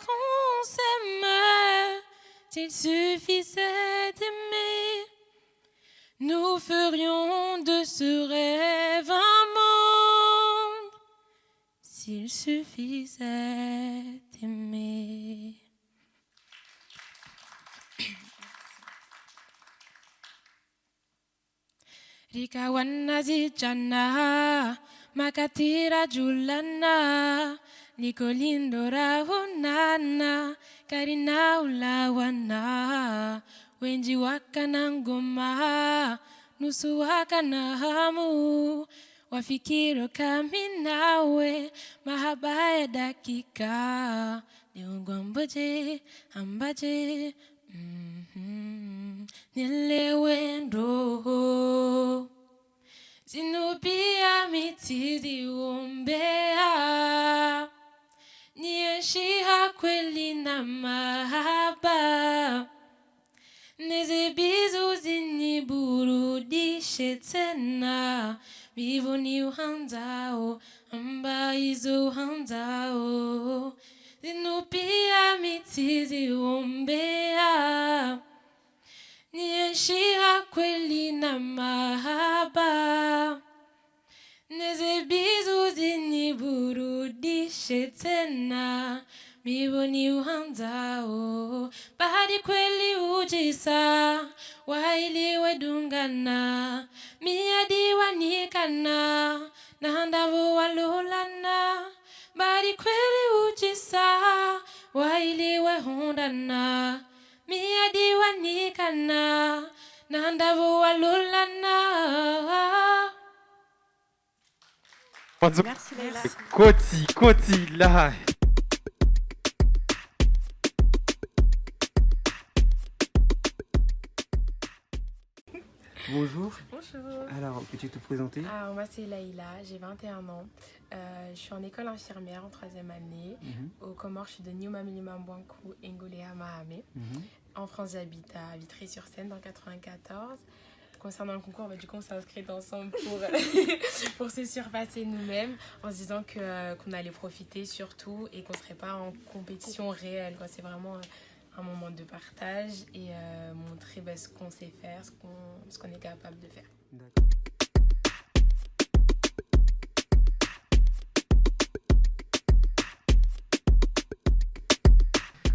qu'on s'aime, s'il suffisait d'aimer, nous ferions de ce rêve un monde. S'il suffisait d'aimer. Rikawana zijana, makatira julana, Nikolindo rawonana, karina ulawana, wenji wakana ngoma, nusu wakana hamu, wafikiro kami nawe, mahaba ya dakika, niungwambaje, ambaje, nilewendo. Zinubia mitizi umbea, nieshiha kweli na mahaba, nezebizu ziniburudishe tena, vivu ni uhanzao, amba izo uhanzao. Zinubia mitizi umbea, nieshiha kweli na mahaba, nezebizu ziniburudishe tena, miboni uhanzao. Bahari kweli ujisa, waili wedungana, miadi wanikana, na handavo walulana. Bahari kweli ujisa, waili wehundana, miadi wanikana, na handavo walulana. Merci Leila. Koti là. Bonjour. Bonjour. Alors, peux-tu te présenter? Alors, moi, c'est Laïla, j'ai 21 ans. Je suis en école infirmière en 3e année. Au Comores, je suis de Niumamili-Mambouankou, Ngolea Mahame. En France, j'habite à Vitry-sur-Seine, dans 94. Concernant le concours, du coup, on s'est inscrit ensemble pour se surpasser nous-mêmes, en se disant qu'on allait profiter surtout et qu'on ne serait pas en compétition réelle, quoi. C'est vraiment un moment de partage et montrer ce qu'on sait faire, ce qu'on est capable de faire.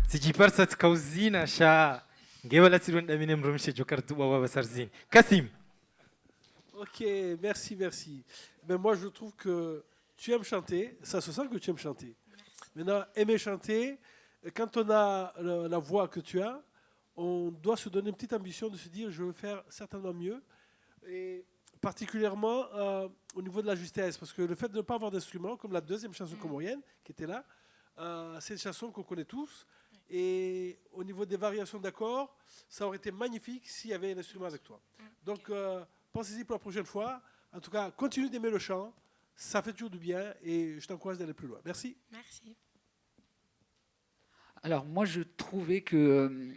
Sijiparsa tkauzina sha ngewala tirwen daminem rumshe jokartu wa basarzin. Kassim. Ok, merci. Ben moi, je trouve que tu aimes chanter. Ça se sent que tu aimes chanter. Maintenant, aimer chanter, quand on a la voix que tu as, on doit se donner une petite ambition de se dire je veux faire certainement mieux. Et particulièrement au niveau de la justesse. Parce que le fait de ne pas avoir d'instrument, comme la deuxième chanson comorienne qui était là, c'est une chanson qu'on connaît tous. Et au niveau des variations d'accords, ça aurait été magnifique s'il y avait un instrument avec toi. Donc, pensez-y pour la prochaine fois. En tout cas, continue d'aimer le chant. Ça fait toujours du bien et je t'encourage d'aller plus loin. Merci. Merci. Alors, moi, je trouve que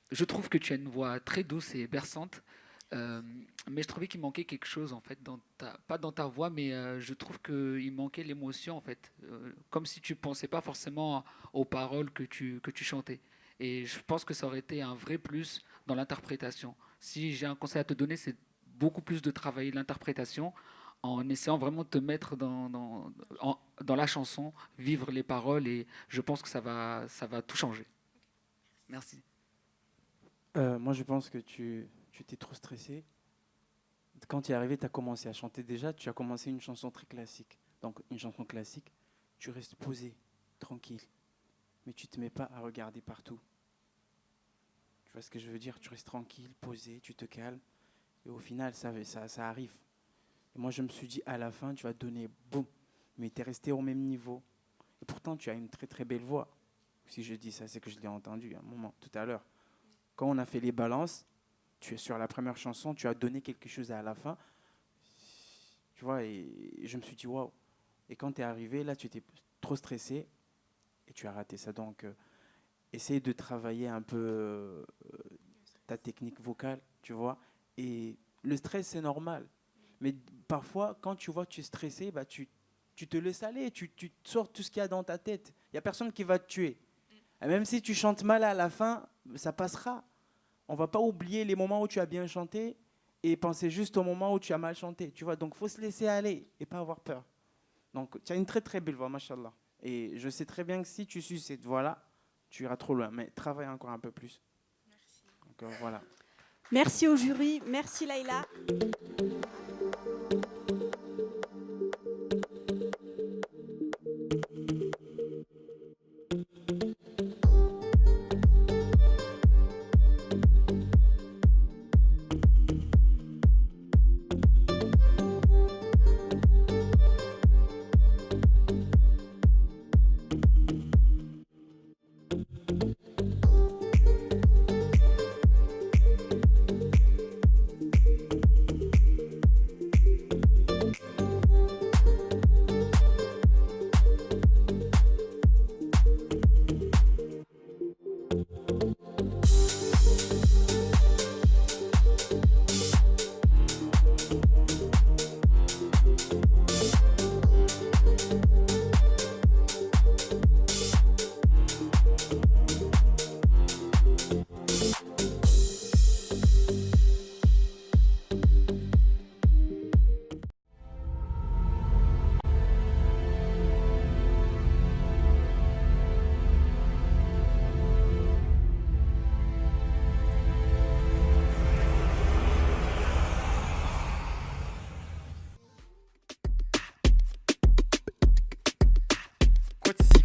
tu as une voix très douce et berçante. Mais je trouvais qu'il manquait quelque chose en fait pas dans ta voix, mais je trouve qu'il manquait l'émotion en fait, comme si tu pensais pas forcément aux paroles que tu chantais. Et je pense que ça aurait été un vrai plus dans l'interprétation. Si j'ai un conseil à te donner, c'est beaucoup plus de travailler l'interprétation en essayant vraiment de te mettre dans la chanson, vivre les paroles, et je pense que ça va tout changer. Merci. Moi, je pense que tu t'es trop stressé. Quand tu es arrivé, tu as commencé à chanter déjà. Tu as commencé une chanson très classique. Donc, une chanson classique, tu restes posé, tranquille. Mais tu ne te mets pas à regarder partout. Tu vois ce que je veux dire? Tu restes tranquille, posé, tu te calmes. Et au final, ça arrive. Et moi, je me suis dit, à la fin, tu vas donner boum. Mais tu es resté au même niveau. Et pourtant, tu as une très très belle voix. Si je dis ça, c'est que je l'ai entendu à un moment, tout à l'heure. quand on a fait les balances, tu es sur la première chanson, tu as donné quelque chose à la fin. Tu vois, et je me suis dit, waouh. Et quand tu es arrivé, là, tu étais trop stressé et tu as raté ça. Donc, essaye de travailler un peu ta technique vocale, tu vois. Et le stress, c'est normal. Mais parfois, quand tu vois que tu es stressé, bah, tu te laisses aller, tu sors tout ce qu'il y a dans ta tête. Il n'y a personne qui va te tuer. Et même si tu chantes mal à la fin, ça passera. On ne va pas oublier les moments où tu as bien chanté et penser juste au moment où tu as mal chanté. Tu vois, donc il faut se laisser aller et pas avoir peur. Donc, tu as une très très belle voix, machallah. Et je sais très bien que si tu suis cette voix-là, tu iras trop loin. Mais travaille encore un peu plus. Merci. Donc, voilà. Merci au jury. Merci Laïla.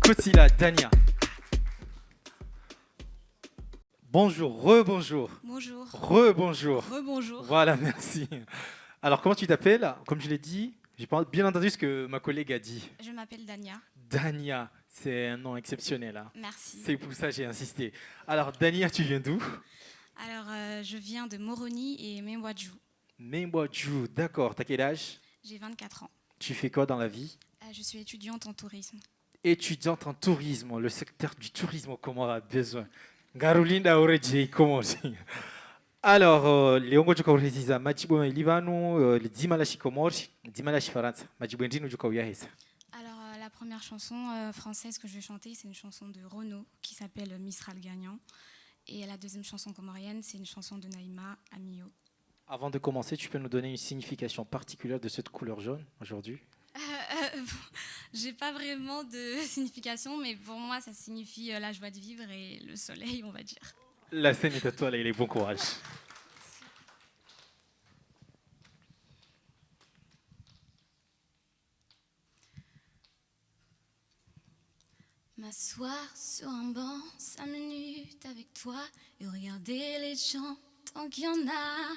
Kotila, Dania. Bonjour, rebonjour. Bonjour. Rebonjour. Rebonjour. Voilà, merci. Alors, comment tu t'appelles? Comme je l'ai dit, j'ai bien entendu ce que ma collègue a dit. Je m'appelle Dania. Dania, c'est un nom exceptionnel. Hein. Merci. C'est pour ça que j'ai insisté. Alors, Dania, tu viens d'où? Alors, je viens de Moroni et Memboadjou. Memboadjou, d'accord. T'as quel âge? J'ai 24 ans. Tu fais quoi dans la vie? Je suis étudiante en tourisme. Étudiante en tourisme, le secteur du tourisme, comment on a besoin. Garulinda Oreji, comment alors, Léongo Djoukaurisiza, Majibo Livano, le Dimalashi Komorji, Dimalashi Faransa, Majibo Ndino Djoukauyahesa. Alors, la première chanson française que je vais chanter, c'est une chanson de Renaud qui s'appelle Mistral Gagnant. Et la deuxième chanson comorienne, c'est une chanson de Naïma, Amio. Avant de commencer, tu peux nous donner une signification particulière de cette couleur jaune aujourd'hui? J'ai pas vraiment de signification, mais pour moi, ça signifie la joie de vivre et le soleil, on va dire. La scène est à toi, là, il est bon courage. M'asseoir sur un banc 5 minutes avec toi et regarder les gens tant qu'il y en a.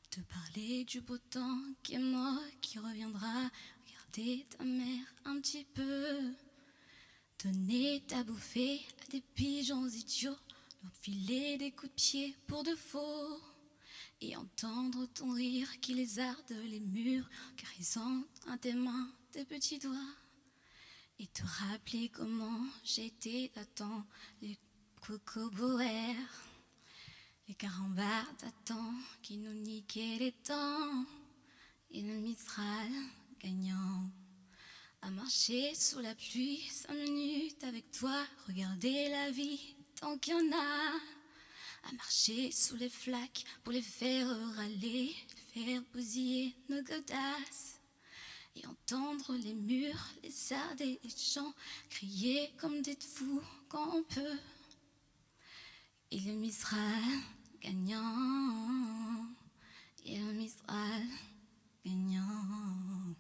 Te parler du beau temps qui est mort, qui reviendra. Regarder ta mère un petit peu. Donner ta bouffée à des pigeons idiots. Leur filer des coups de pied pour de faux. Et entendre ton rire qui lézarde les murs, caressant à tes mains tes petits doigts. Et te rappeler comment j'étais d'attendre les cocoboères, les carambars d'attente qui nous niquaient les temps, et le Mistral gagnant. À marcher sous la pluie 5 minutes avec toi, regarder la vie tant qu'il y en a. À marcher sous les flaques pour les faire râler, faire bousiller nos godasses. Et entendre les murs, les ardes et les chants crier comme des fous quand on peut. Et le Mistral gagnant, et le Mistral gagnant.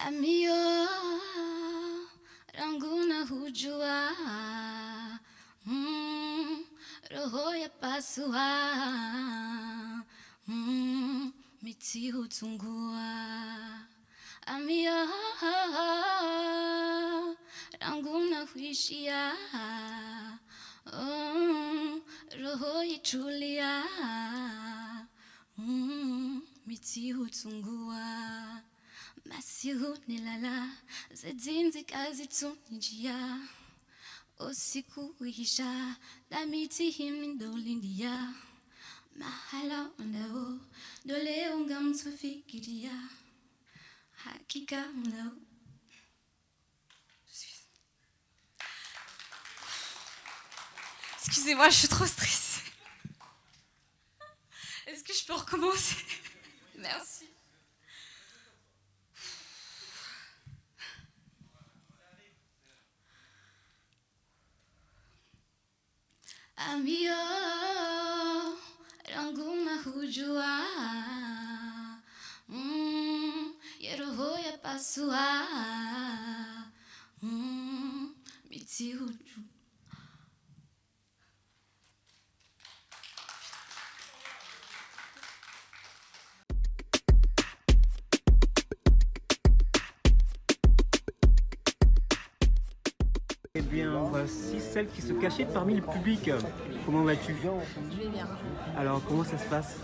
Amio, ranguna hujua, roho ya pasua, miti hutungua. Amio, ranguna huishia, roho ichulia, miti hutungua, masi hunilala, zedinzi kazi tunijia, usiku huisha, na miti himidolindia, mahala mleo, dole ungamtufikiria, hakika mleo. Excusez-moi, je suis trop stressée. Est-ce que je peux recommencer? Merci. Amio, ranguma hujua, yeroho ya pasua, miti hujua. Eh bien, voici celle qui se cachait parmi le public. Comment vas-tu? Je vais bien. Alors, comment ça se passe?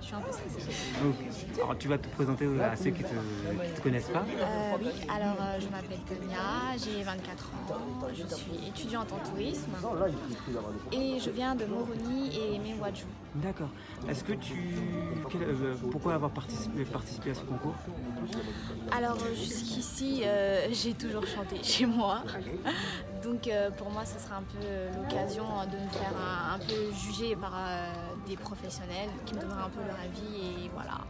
Je suis un peu stressée. Donc, alors, tu vas te présenter à ceux qui te connaissent pas. Oui, alors je m'appelle Tonia, j'ai 24 ans, je suis étudiante en tourisme et je viens de Moroni et Mewaju. D'accord. Est-ce que pourquoi avoir participé à ce concours? Alors jusqu'ici, j'ai toujours chanté chez moi. Donc pour moi, ce sera un peu l'occasion de me faire un peu juger par des professionnels qui me donneraient un peu leur avis et voilà,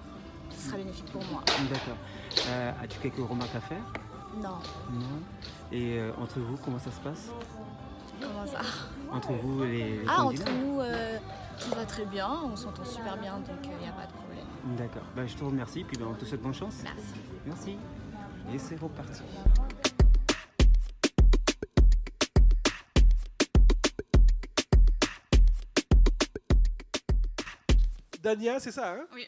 ce sera bénéfique pour moi. D'accord. As-tu quelques remarques à faire? Non. Non. Et entre vous, comment ça se passe? Comment ça? Entre vous les Ah, candidats? entre nous, tout va très bien, on s'entend super bien, donc il n'y a pas de problème. D'accord. Je te remercie, puis on te souhaite bonne chance. Merci. Merci. Et c'est reparti. Dania, c'est ça, hein? Oui.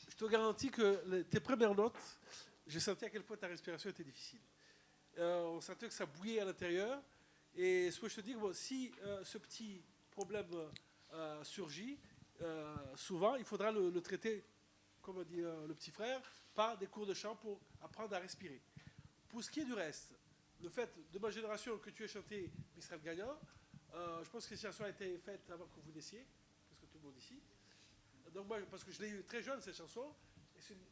Je te garantis que tes premières notes, j'ai senti à quel point ta respiration était difficile. On sentait que ça bouillait à l'intérieur. Et ce que je te dis, bon, si ce petit problème surgit, souvent, il faudra le traiter, comme dit le petit frère, par des cours de chant pour apprendre à respirer. Pour ce qui est du reste, le fait de ma génération que tu aies chanté Mistral gagnant, je pense que cette chanson a été faite avant que vous naissiez, parce que tout le monde ici. Donc moi, parce que je l'ai eu très jeune, cette chanson,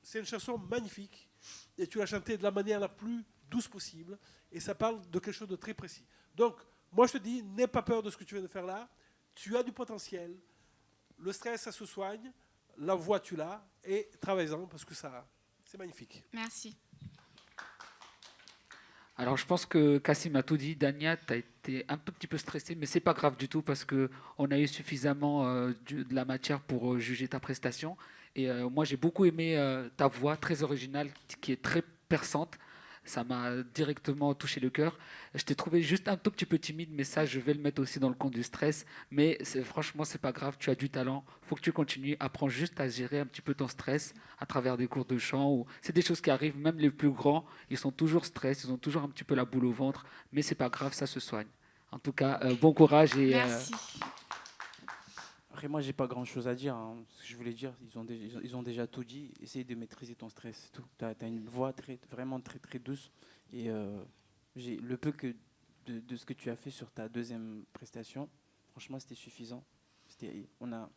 c'est une chanson magnifique, et tu l'as chantée de la manière la plus douce possible, et ça parle de quelque chose de très précis. Donc, moi je te dis, n'aie pas peur de ce que tu viens de faire là, tu as du potentiel, le stress ça se soigne, la voix tu l'as, et travaille-en, parce que ça, c'est magnifique. Merci. Alors je pense que Kassim a tout dit. Dania, tu as été un petit peu stressée, mais c'est pas grave du tout parce qu'on a eu suffisamment de la matière pour juger ta prestation. Et moi j'ai beaucoup aimé ta voix très originale qui est très perçante. Ça m'a directement touché le cœur. Je t'ai trouvé juste un tout petit peu timide, mais ça, je vais le mettre aussi dans le compte du stress. Mais franchement, c'est pas grave, tu as du talent. Il faut que tu continues. Apprends juste à gérer un petit peu ton stress à travers des cours de chant. C'est des choses qui arrivent, même les plus grands, ils sont toujours stress, ils ont toujours un petit peu la boule au ventre. Mais c'est pas grave, ça se soigne. En tout cas, bon courage. Et, merci. Après, moi, j'ai pas grand-chose à dire. Hein. Ce que je voulais dire, ils ont déjà tout dit. Essaye de maîtriser ton stress, c'est tout. Tu as une voix vraiment très, très douce. Et le peu de ce que tu as fait sur ta deuxième prestation, franchement, c'était suffisant. On a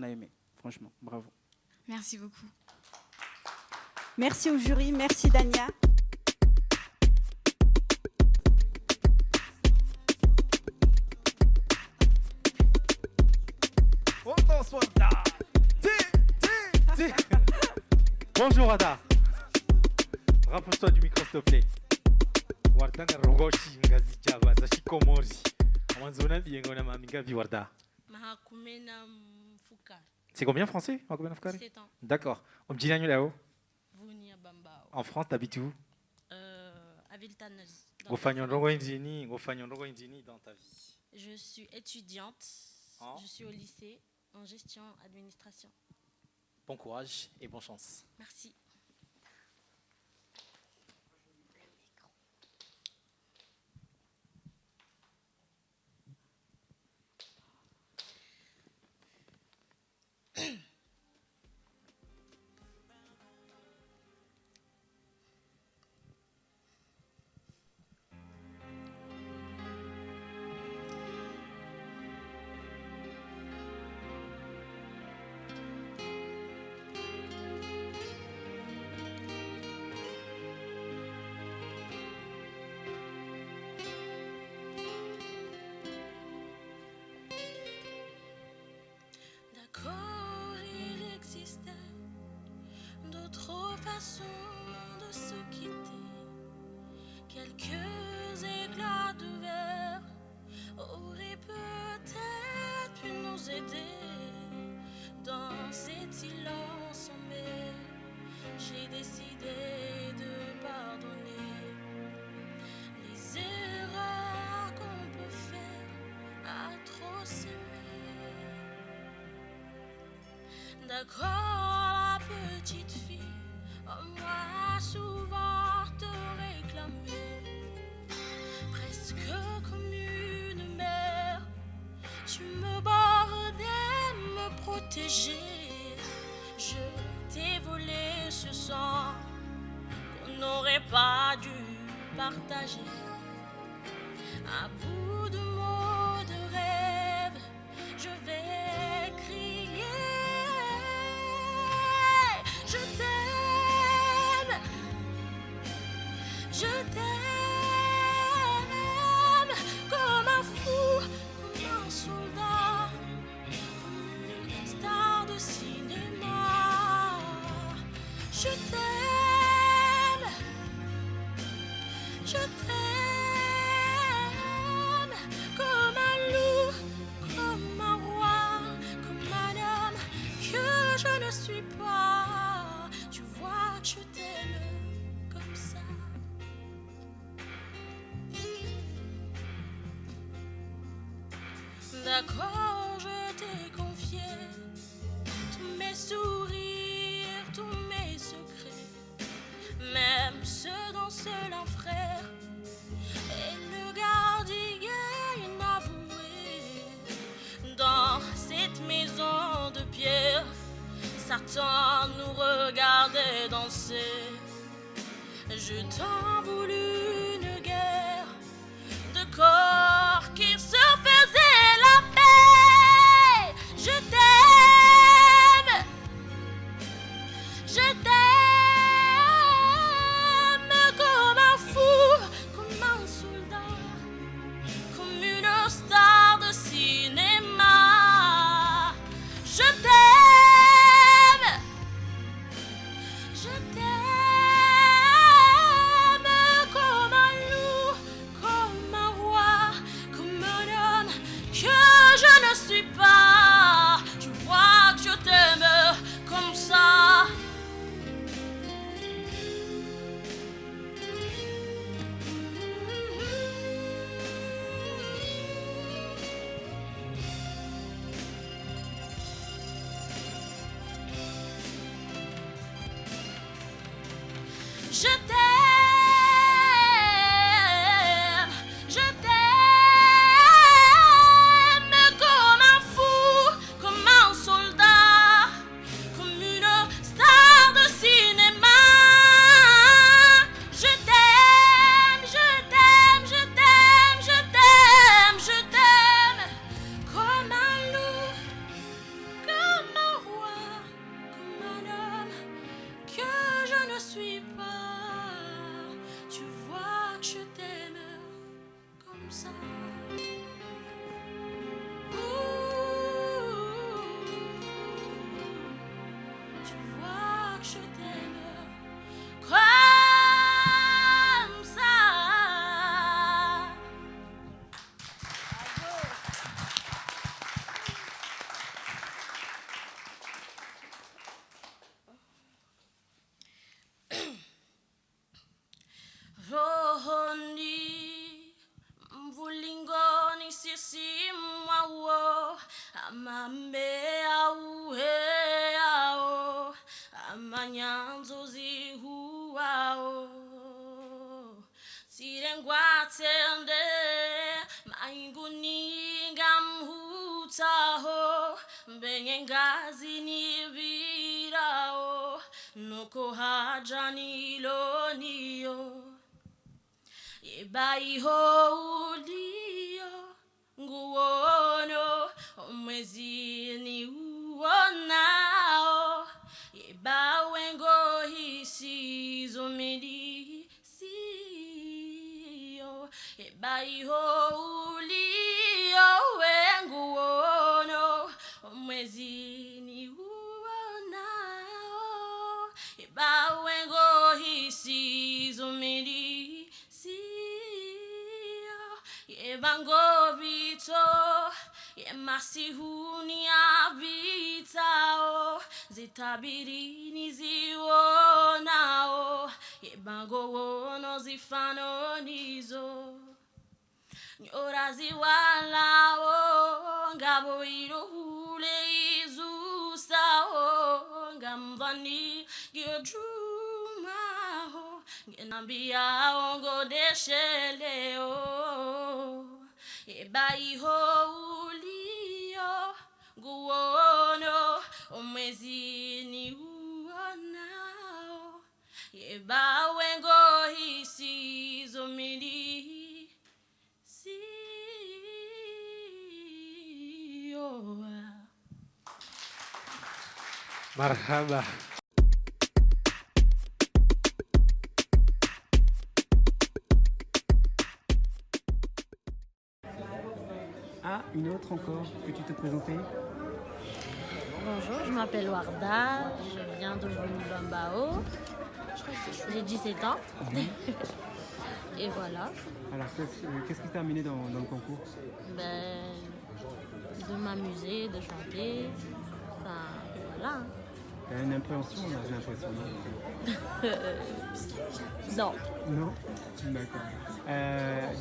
aimé, franchement. Bravo. Merci beaucoup. Merci au jury, merci Dania. Bonjour Ada. Rapproche-toi du micro s'il te plaît. C'est combien français? 7 ans. D'accord. En France, t'habites où? À Viltaneuse. Dans ta vie. Je suis étudiante. Je suis au lycée en gestion administration. Bon courage et bonne chance. Merci. se quitter. Quelques éclats de verre auraient peut-être pu nous aider dans cet îlot en mer. J'ai décidé de pardonner les erreurs qu'on peut faire à trop s'aimer. D'accord, la petite fille, on va souvent te réclamer, presque comme une mère. Tu me bordais, me protéger. Je t'ai volé ce sang qu'on n'aurait pas dû partager. À bout de mots, de rêves, je vais crier. Je t'aime, je t'aime comme un fou, comme un soldat, comme une star de cinéma. Je t'aime, je t'aime comme un loup, comme un roi, comme un homme que je ne suis pas. Tu vois que je t'aime comme ça. D'accord, je t'ai confié tous mes sourires, tous mes secrets, même ceux d'un seul un frère et le gardien inavoué. Dans cette maison de pierre, Satan nous regardait danser. Je t'en voulus une guerre de corps qui se faisait la paix. Je t'aime, je t'aime comme un fou, comme un soldat, comme une star de cinéma. Je t'aime, je t'aime comme un loup, comme un roi, comme un homme que je ne suis pas. Tu vois que je t'aime comme ça. Je t'aime, je t'aime comme un fou, comme un soldat, comme une star de cinéma. Je t'aime, je t'aime, je t'aime, je t'aime, je t'aime comme un loup, comme un roi, comme un homme que je ne suis pas. Tu vois que je t'aime comme ça. Tu vois que je t'aime comme ça. Rohoni mvulingoni sisi mwawo amambe auhe ao amanyanzo zihuao sirengwatende mainguninga mhutaho mbenyengazi nivirao noko haja niloniyo Yebaiho ulio nguono mwezi ni uonao Yebawengo hisizo medi siyo Yebaiho ulio wenguono mwezi ni uonao Yebawengo hisizo Yebango bito, yemasihuni abitao, zitabirini zionao, yebango wono zifano nizo. Nyorazi walao, ngabo irohule izusao, ngamvani gyodrumaho, ngenambia ongo desheleo, ebaiho ulio, guono, omwezini uonao, ebawengo hisi zomini. Marhaba. Ah, une autre encore. Peux-tu te présenter? Bonjour, je m'appelle Warda, je viens de Bambao. J'ai 17 ans. Et voilà. Alors, qu'est-ce qui t'a amené dans le concours? De m'amuser, de chanter. Enfin, voilà. T'as une appréhension, j'ai l'impression, non? Non? D'accord.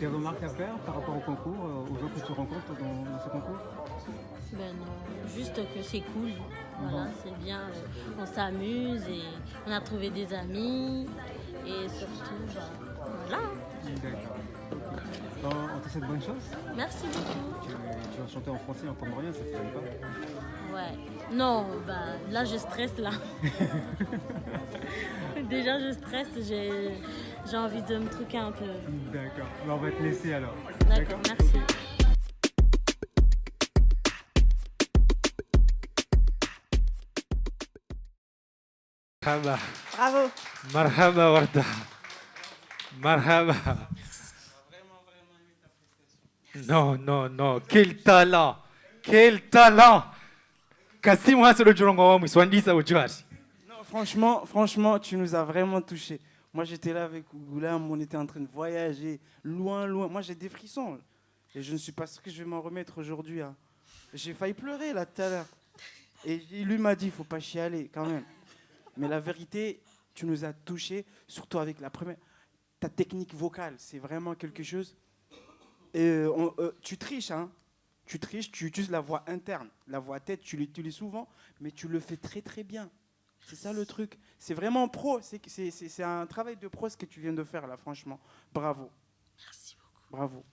Des remarques à faire par rapport au concours, aux gens que tu rencontres dans ce concours? Non, juste que c'est cool. Voilà, c'est bien. On s'amuse et on a trouvé des amis. Et surtout, voilà. D'accord. Bon, on te souhaite bonne chance. Merci beaucoup. Tu vas chanter en français, en comorien, ça te gêne pas? Ouais. Non, là je stresse là. Déjà je stresse, j'ai envie de me truquer un peu. D'accord. On va te laisser alors. D'accord, merci. Marhaba. Bravo. Marhaba Warda. Marhaba. Non, non, non. Quel talent. Quel talent. Non, franchement, tu nous as vraiment touchés. Moi, j'étais là avec Goulam, on était en train de voyager, loin, loin. Moi, j'ai des frissons. Et je ne suis pas sûr que je vais m'en remettre aujourd'hui. Hein. J'ai failli pleurer, là, tout à l'heure. Et lui m'a dit, il ne faut pas chialer, quand même. Mais la vérité, tu nous as touchés, surtout avec la première... Ta technique vocale, c'est vraiment quelque chose... tu triches, hein. Tu triches, tu utilises la voix interne. La voix tête, tu l'utilises souvent, mais tu le fais très très bien. C'est ça le truc. C'est vraiment pro. C'est un travail de pro ce que tu viens de faire là, franchement. Bravo. Merci beaucoup. Bravo.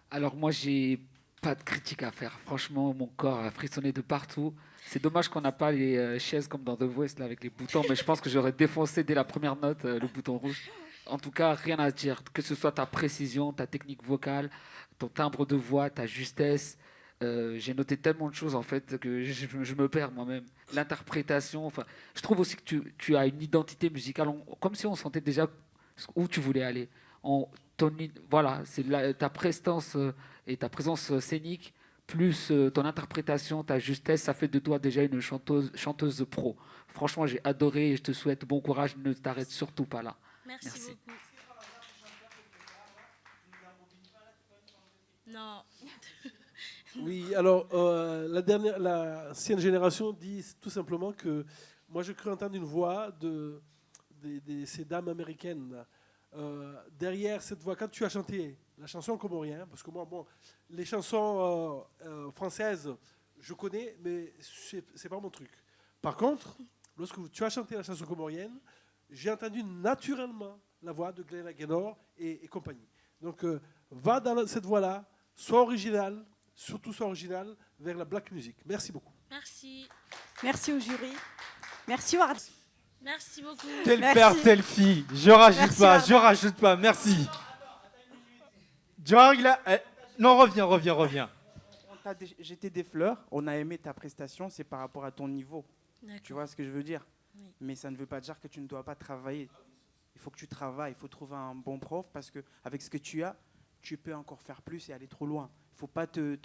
Alors moi, j'ai pas de critique à faire. Franchement, mon corps a frissonné de partout. C'est dommage qu'on n'a pas les chaises comme dans The Voice là, avec les boutons, mais je pense que j'aurais défoncé dès la première note le bouton rouge. En tout cas, rien à dire. Que ce soit ta précision, ta technique vocale, ton timbre de voix, ta justesse. J'ai noté tellement de choses en fait que je me perds moi-même. L'interprétation, enfin, je trouve aussi que tu as une identité musicale, comme si on sentait déjà où tu voulais aller. Voilà, c'est ta prestance et ta présence scénique, plus ton interprétation, ta justesse, ça fait de toi déjà une chanteuse pro. Franchement, j'ai adoré et je te souhaite bon courage. Ne t'arrête surtout pas là. Merci beaucoup. Non. Oui, alors l'ancienne génération dit tout simplement que moi je cru entendre une voix de ces dames américaines. Derrière cette voix, quand tu as chanté la chanson comorien, parce que moi, les chansons françaises, je connais, mais c'est pas mon truc. Par contre, lorsque tu as chanté la chanson comorienne, j'ai entendu naturellement la voix de Glenn Agenor et compagnie. Donc, va dans cette voie-là, sois original, surtout sois original vers la black music. Merci beaucoup. Merci. Merci au jury. Merci Ward. Merci beaucoup. Tel Merci. père, telle fille. Je rajoute pas. Merci. John, non, reviens. On t'a jeté des fleurs, on a aimé ta prestation, c'est par rapport à ton niveau. Tu vois ce que je veux dire? Oui. Mais ça ne veut pas dire que tu ne dois pas travailler. Il faut que tu travailles, il faut trouver un bon prof parce qu'avec ce que tu as, tu peux encore faire plus et aller trop loin. Il ne faut pas te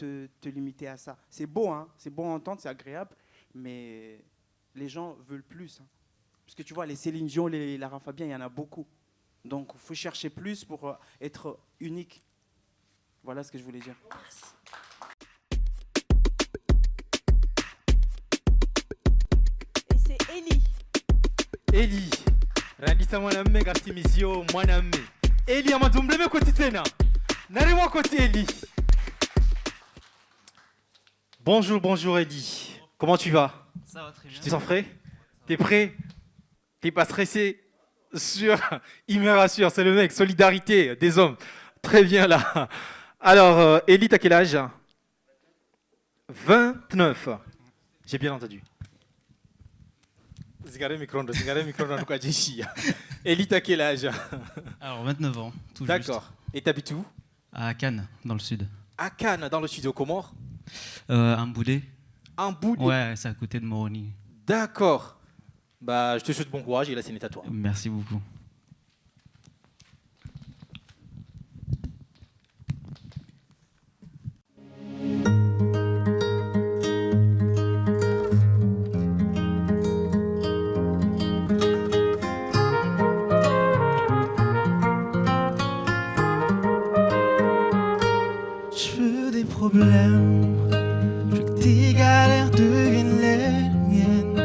limiter à ça. C'est beau, hein, c'est bon à entendre, c'est agréable, mais les gens veulent plus. Hein. Parce que tu vois, les Céline Dion, les Lara Fabian, il y en a beaucoup. Donc, il faut chercher plus pour être unique. Voilà ce que je voulais dire. Et c'est Ellie. Ellie. Randisa mwanamme Gartimisio mwanamme. Ellie amadumbleme koti tena. Naremwa koti Ellie. Bonjour, bonjour Ellie. Comment tu vas? Ça va très bien. Tu te sens frais? T'es prêt? T'es pas stressé? Sûr. Il me rassure, c'est le mec. Solidarité des hommes. Très bien là. Alors, Ellie, t'as quel âge? 29. J'ai bien entendu. Ellie, t'as quel âge? Alors, 29 ans, tout juste. D'accord. Et t'habites où? À Cannes, dans le sud. À Cannes, dans le sud, aux Comores? Un boulet. Un boulet? Ouais, c'est à côté de Moroni. D'accord. Bah, je te souhaite bon courage et la scène est à toi. Merci beaucoup. Je veux des problèmes, je veux que tes galères deviennent les miennes.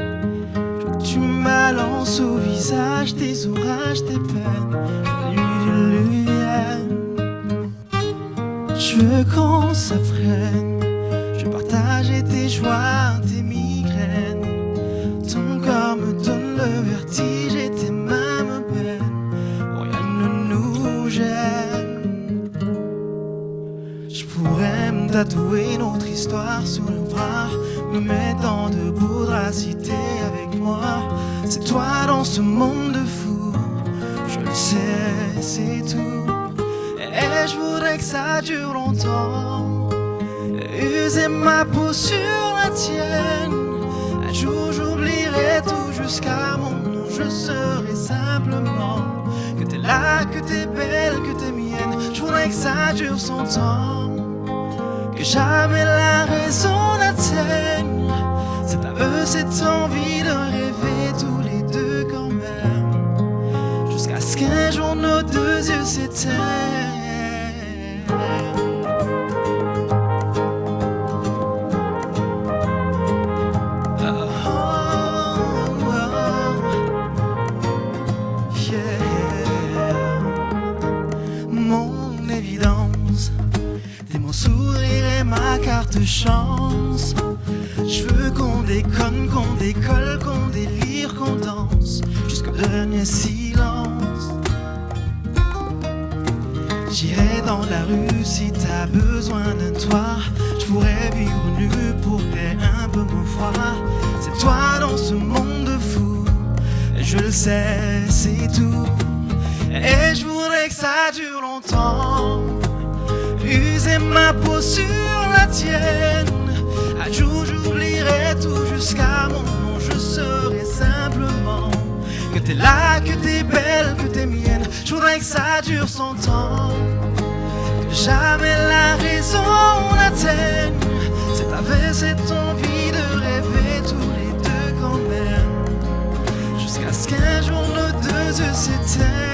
Je veux que tu me balances au visage tes orages, tes peines, lumière. Je veux qu'on s'affrène, je veux partager tes joies, tes migraines. Ton corps me donne le vertige et tes mains me baignent. Rien ne nous gêne. Je pourrais me tatouer notre histoire sur le bras, me mettant debout de la cité avec moi. C'est toi dans ce monde de fou, je le sais, c'est tout. Et je voudrais que ça dure longtemps, user ma peau sur la tienne. Un jour j'oublierai tout jusqu'à mon nom, je serai simplement que t'es là, que t'es belle, que t'es mienne. Je voudrais que ça dure son temps, que jamais la raison n'atteigne cet aveu, cette envie de rêver tous les deux quand même, jusqu'à ce qu'un jour nos deux yeux s'éteignent. Mon évidence, t'es mon sourire et ma carte chance. Je veux qu'on déconne, qu'on décolle, qu'on délire, qu'on danse jusqu'au dernier silence. J'irai dans la rue si t'as besoin d'un toit. Je pourrais vivre nu pour que t'aies un peu mon froid. C'est toi dans ce monde fou, je le sais, c'est tout. Et je voudrais que ça dure longtemps, user ma peau sur la tienne. Un jour j'oublierai tout jusqu'à mon nom, je serai simplement que t'es là, que t'es belle, que t'es mienne. Je voudrais que ça dure son temps, que jamais la raison n'atteigne cette aveu, cette envie de rêver tous les deux quand même, jusqu'à ce qu'un jour nos deux yeux s'éteignent.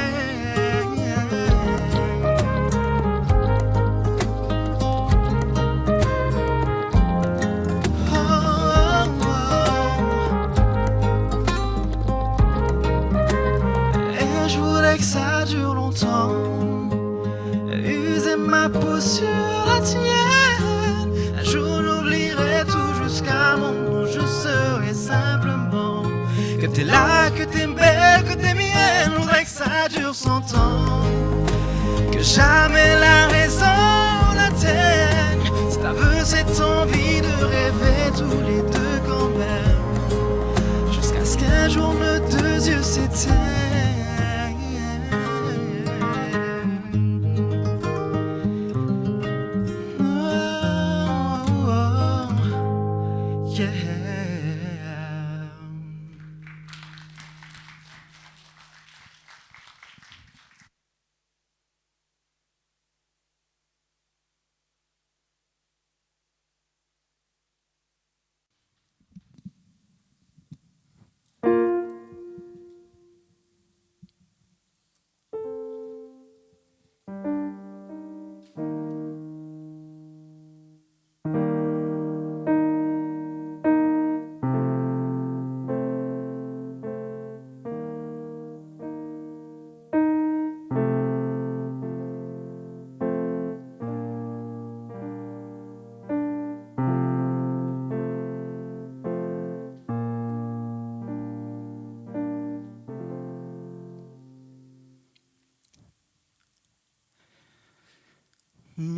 Que ça dure longtemps, user ma peau sur la tienne. Un jour j'oublierai tout jusqu'à mon nom, je serai simplement que t'es là, que t'es belle, que t'es mienne. Je voudrais que ça dure 100 ans, que jamais la raison n'atteigne cet aveu, cette envie de rêver tous les deux quand même, jusqu'à ce qu'un jour nos deux yeux s'éteignent.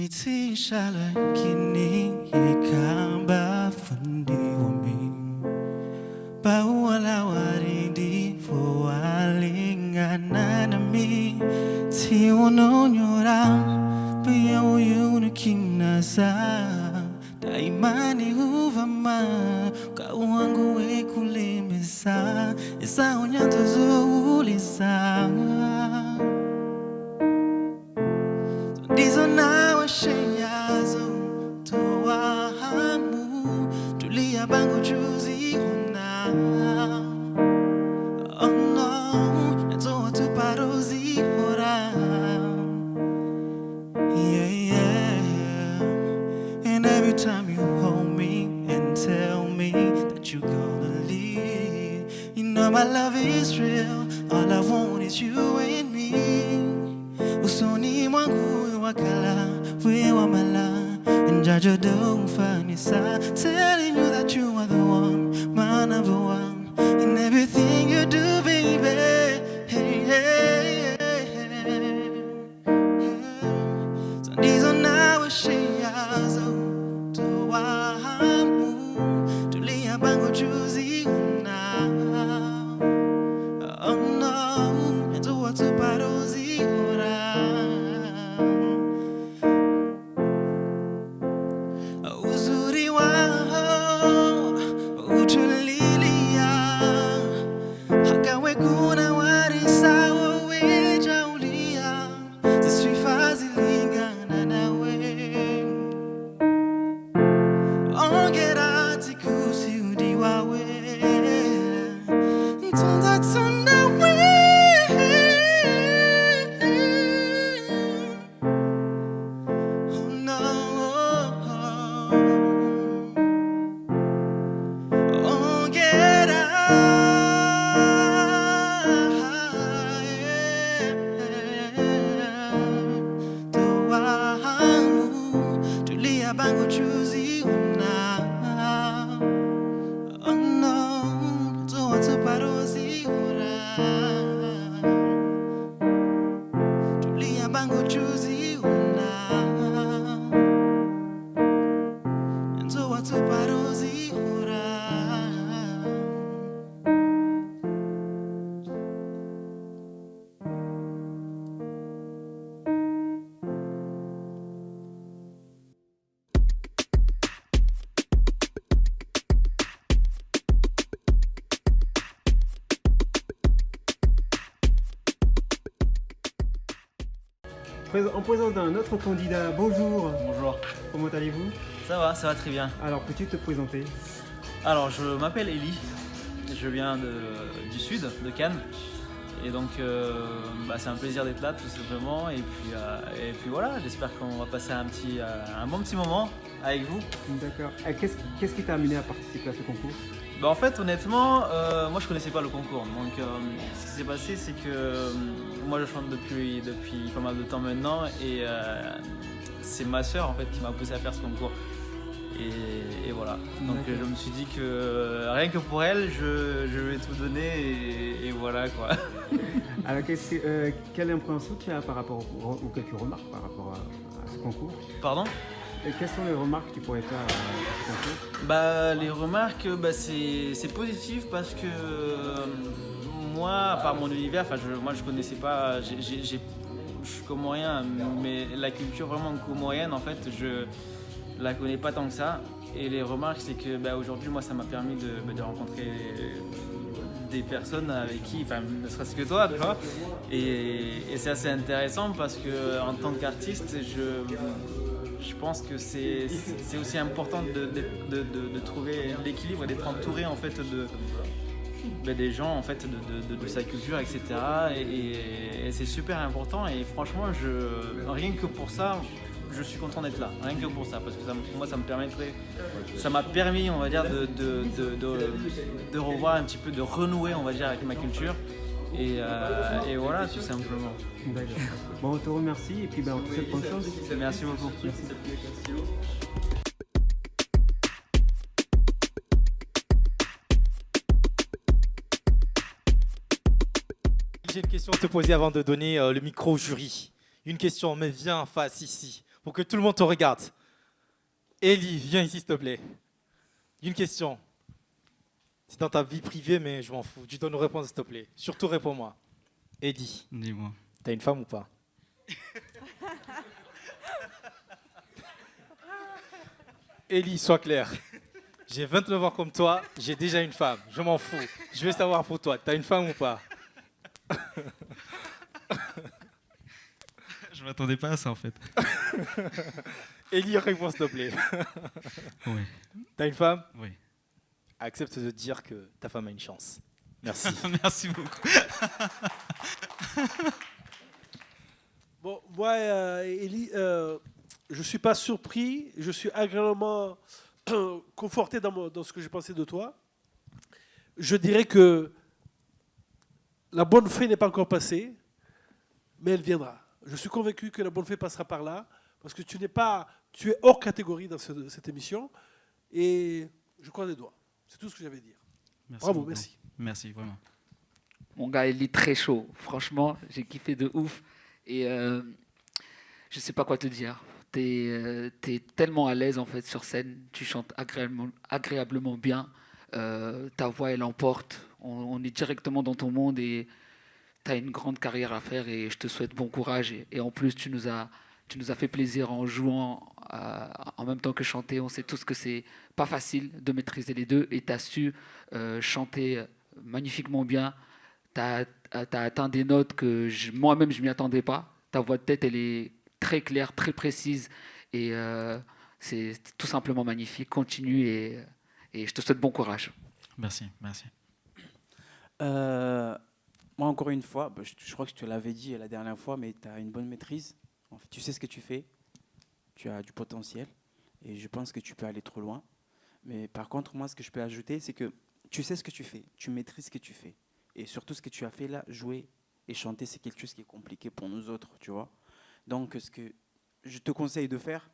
Nitishala kini yekamba fundi wami Bawala waridi foalingana na mi Ti unonyora Pia uyunu kinasa Daimani huvama Kauangu wekulemesa Esa onyanto zuulisa Ndizo nawe sheyazo Toa hamu Tulia bango juzi hona Oh no Natoa tu parozi hora Yeah, yeah And every time you hold me And tell me that you're gonna leave You know my love is real All I want is you and me Usoni mwangu wakala wewa mala Njajo don't find yourself Telling you that you are the one My number one In everything you do baby Hey, hey, hey. So ndizo nawe sheyazo Toa hamu Tulia bango juzi una Oh no Nendo watu parozi ora Uzuri wao utulilia Hakawe kuna warisa weja ulia Ziswi fazilingana nawe Ongera tikusi udiwawe Tonda tunda we Oh no Ongera Toa hamu Tulia bango chuzi una Oh no Toa tu parozi ora Tulia bango chuzi una Toa tu parozi ora En présence d'un autre candidat, bonjour. Bonjour. Comment allez-vous? Ça va très bien. Alors, peux-tu te présenter? Alors, je m'appelle Eli, je viens du sud, de Cannes. Et donc, c'est un plaisir d'être là, tout simplement. Et puis voilà, j'espère qu'on va passer un bon petit moment avec vous. D'accord. Qu'est-ce qui t'a amené à participer à ce concours? En fait, honnêtement, moi je connaissais pas le concours. Donc, ce qui s'est passé, c'est que moi je chante depuis pas mal de temps maintenant. Et c'est ma sœur en fait qui m'a poussé à faire ce concours. Et voilà. Donc je me suis dit que rien que pour elle, je vais tout donner et voilà quoi. Alors quelle impréhension tu as par rapport ou quelques remarques par rapport à ce concours? Pardon? Et quelles sont les remarques que tu pourrais faire à ce concours? Les remarques, c'est positif parce que moi, par mon univers, moi je connaissais pas, je suis comorien, mais la culture vraiment comorienne en fait, je la connais pas tant que ça. Et les remarques, c'est que aujourd'hui, moi, ça m'a permis de rencontrer des personnes avec qui, ne serait-ce que toi, tu vois. Et c'est assez intéressant parce que en tant qu'artiste, je pense que c'est aussi important de trouver l'équilibre et d'être entouré en fait des gens en fait de sa culture, etc. Et c'est super important. Et franchement, rien que pour ça, je suis content d'être là, rien que pour ça, parce que pour moi ça m'a permis, on va dire, de revoir un petit peu, de renouer, on va dire, avec ma culture. Et voilà, tout simplement. D'accord. Bon, on te remercie et puis on te souhaite bonne chance. Merci beaucoup. Merci. J'ai une question à te poser avant de donner le micro au jury. Une question, mais viens en face ici. pour que tout le monde te regarde. Ellie, viens ici, s'il te plaît. Une question. C'est dans ta vie privée, mais je m'en fous. Tu dois nous répondre, s'il te plaît. Surtout, réponds-moi. Ellie. Dis-moi. T'as une femme ou pas? Ellie, sois clair. J'ai 29 ans comme toi, j'ai déjà une femme. Je m'en fous. Je veux savoir pour toi, t'as une femme ou pas? Je m'attendais pas à ça en fait. Ellie, réponds s'il te plaît. Oui. T'as une femme? Oui. Accepte de dire que ta femme a une chance. Merci. Merci beaucoup. Bon, moi, Ellie, je ne suis pas surpris, je suis agréablement conforté dans ce que j'ai pensé de toi. Je dirais que la bonne fée n'est pas encore passée, mais elle viendra. Je suis convaincu que la bonne fée passera par là, parce que tu es hors catégorie dans cette émission, et je croise les doigts. C'est tout ce que j'avais à dire. Merci Bravo, beaucoup. merci. Merci, vraiment. Mon gars, il est très chaud. Franchement, j'ai kiffé de ouf. Et je sais pas quoi te dire. T'es tellement à l'aise en fait sur scène. Tu chantes agréablement bien. Ta voix, elle emporte. On est directement dans ton monde et tu as une grande carrière à faire. Et je te souhaite bon courage. Et en plus, tu nous as fait plaisir en jouant en même temps que chanter. On sait tous que c'est pas facile de maîtriser les deux. Et tu as su chanter magnifiquement bien. Tu as atteint des notes que moi-même, je m'y attendais pas. Ta voix de tête, elle est très claire, très précise. Et c'est tout simplement magnifique. Continue et je te souhaite bon courage. Merci, merci. Moi, encore une fois, je crois que je te l'avais dit la dernière fois, mais tu as une bonne maîtrise. Tu sais ce que tu fais. Tu as du potentiel. Et je pense que tu peux aller trop loin. Mais par contre, moi, ce que je peux ajouter, c'est que tu sais ce que tu fais. Tu maîtrises ce que tu fais. Et surtout, ce que tu as fait là, jouer et chanter, c'est quelque chose qui est compliqué pour nous autres, tu vois. Donc, ce que je te conseille de faire,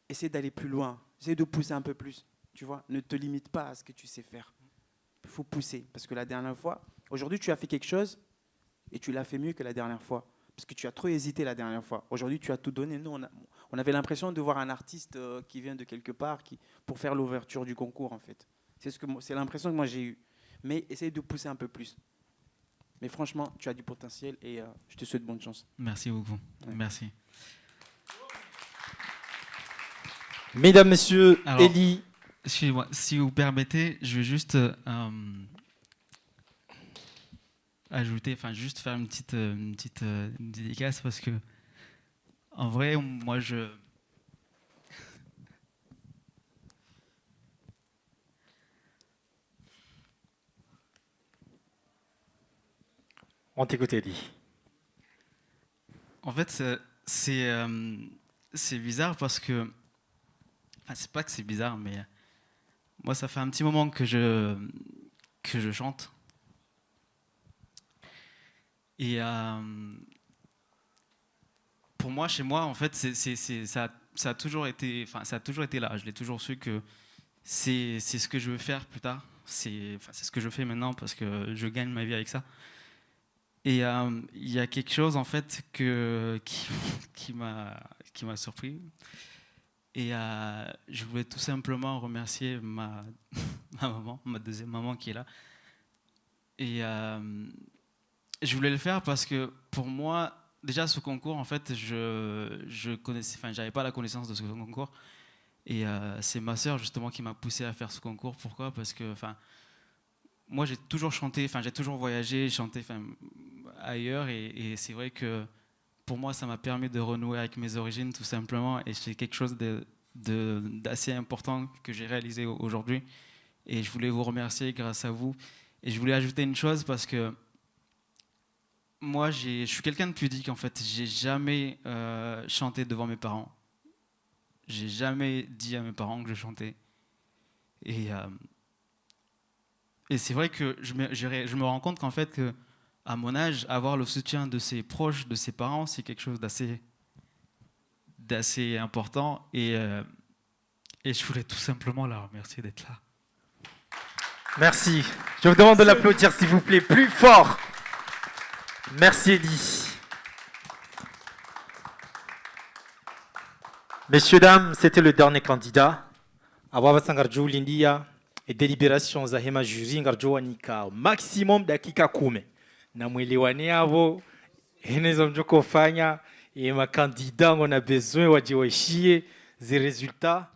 essaie d'aller plus loin. Essaie de pousser un peu plus, tu vois. Ne te limite pas à ce que tu sais faire. Il faut pousser. Parce que la dernière fois, aujourd'hui, tu as fait quelque chose et tu l'as fait mieux que la dernière fois. Parce que tu as trop hésité la dernière fois. Aujourd'hui, tu as tout donné. Nous, on avait l'impression de voir un artiste qui vient de quelque part pour faire l'ouverture du concours, en fait. C'est l'impression que moi, j'ai eue. Mais essaye de pousser un peu plus. Mais franchement, tu as du potentiel et je te souhaite bonne chance. Merci beaucoup. Ouais. Merci. Mesdames, Messieurs, Alors, Ellie. Excusez-moi, si vous permettez, je vais juste juste faire une petite dédicace parce que, en vrai, moi, On t'écoute, Ellie. En fait, c'est bizarre parce que... Enfin, c'est pas que c'est bizarre, mais moi, ça fait un petit moment que je chante. Et pour moi, chez moi, en fait, ça a toujours été là. Je l'ai toujours su que c'est ce que je veux faire plus tard. C'est ce que je fais maintenant parce que je gagne ma vie avec ça. Et il y a quelque chose en fait qui m'a surpris. Et je voulais tout simplement remercier ma maman, ma deuxième maman qui est là. Et je voulais le faire parce que pour moi, déjà ce concours, en fait, je connaissais, j'avais pas la connaissance de ce concours. Et c'est ma sœur justement qui m'a poussé à faire ce concours. Pourquoi? Parce que, moi j'ai toujours chanté, j'ai toujours voyagé, chanté ailleurs. Et c'est vrai que pour moi, ça m'a permis de renouer avec mes origines, tout simplement. Et c'est quelque chose d'assez important que j'ai réalisé aujourd'hui. Et je voulais vous remercier grâce à vous. Et je voulais ajouter une chose parce que moi, je suis quelqu'un de pudique, en fait. J'ai jamais chanté devant mes parents. J'ai jamais dit à mes parents que je chantais. Et c'est vrai que je me rends compte qu'en fait, à mon âge, avoir le soutien de ses proches, de ses parents, c'est quelque chose d'assez important. Et je voulais tout simplement la remercier d'être là. Merci. Je vous demande de l'applaudir, s'il vous plaît, plus fort. Merci, Ellie. Messieurs, dames, c'était le dernier candidat. Avoir Sangarjo Lindia et délibération Zahema jury Ngarjo Wanika maximum dakika 10. Na mwelewane avo heneza mjoko fanya et ma candidat on a besoin wajiwashie des résultats.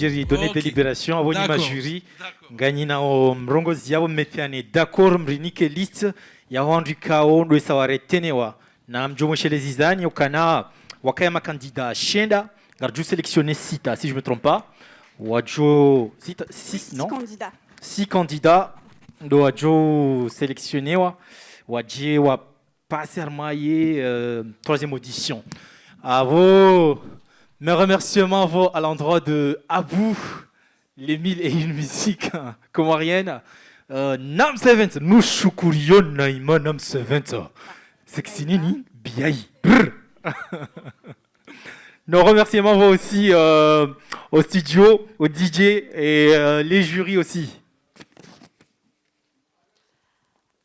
Il donner délibération à votre jury gagné na mrongozi yabo metiane d'accord mrinike liste ya rendu kao ndo saware tenewa na mjomoshe les izani ukana wakaya makandida shenda garju sélectionné sita si je me trompe pas wajo sita 6 non 6 candidats ndo wajo sélectionné waje wa passer maillé troisième audition à vos mes remerciements à l'endroit de Abou, les 1001 musiques comoriennes. Nam 7, nous choukurions naïma Nam 7. C'est nini biaï. Nos remerciements vont aussi au studio, au DJ et les jurys aussi.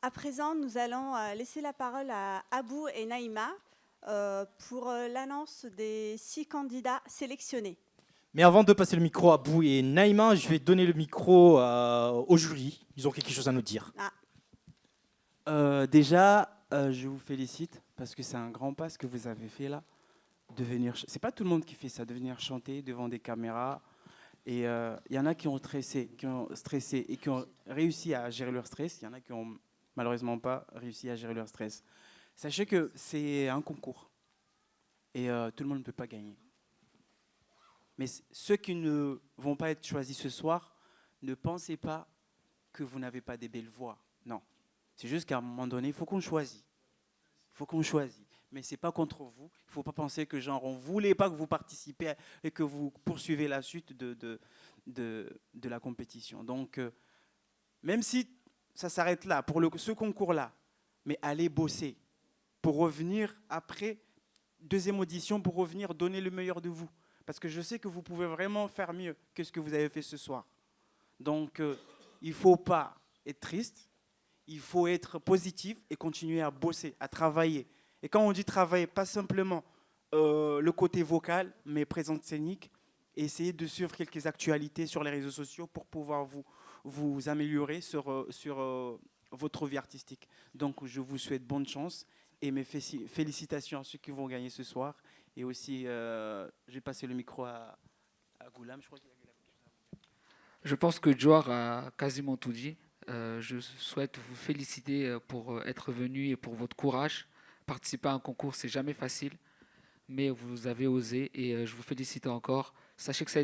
À présent, nous allons laisser la parole à Abou et Naïma. Pour l'annonce des 6 candidats sélectionnés. Mais avant de passer le micro à Abou et Naïma, je vais donner le micro au jury. Ils ont quelque chose à nous dire. Déjà, je vous félicite parce que c'est un grand pas ce que vous avez fait là. C'est pas tout le monde qui fait ça, de venir chanter devant des caméras. Et il y en a qui ont stressé et qui ont réussi à gérer leur stress. Il y en a qui ont malheureusement pas réussi à gérer leur stress. Sachez que c'est un concours et tout le monde ne peut pas gagner. Mais ceux qui ne vont pas être choisis ce soir, ne pensez pas que vous n'avez pas des belles voix. Non. C'est juste qu'à un moment donné, il faut qu'on choisisse. Il faut qu'on choisisse. Mais ce n'est pas contre vous. Il ne faut pas penser que genre on ne voulait pas que vous participez et que vous poursuivez la suite de la compétition. Donc, même si ça s'arrête là, pour ce concours-là, mais allez bosser. Pour revenir après, deuxième audition, pour revenir donner le meilleur de vous. Parce que je sais que vous pouvez vraiment faire mieux que ce que vous avez fait ce soir. Donc, il ne faut pas être triste, il faut être positif et continuer à bosser, à travailler. Et quand on dit travailler, pas simplement le côté vocal, mais présence scénique, et essayer de suivre quelques actualités sur les réseaux sociaux pour pouvoir vous améliorer sur votre vie artistique. Donc, je vous souhaite bonne chance. Et mes félicitations à ceux qui vont gagner ce soir. Et aussi, j'ai passé le micro à Goulam. Je crois qu'il a quelque chose à vous dire. Je pense que Djouar a quasiment tout dit. Je souhaite vous féliciter pour être venu et pour votre courage. Participer à un concours, c'est jamais facile, mais vous avez osé et je vous félicite encore. Sachez que ça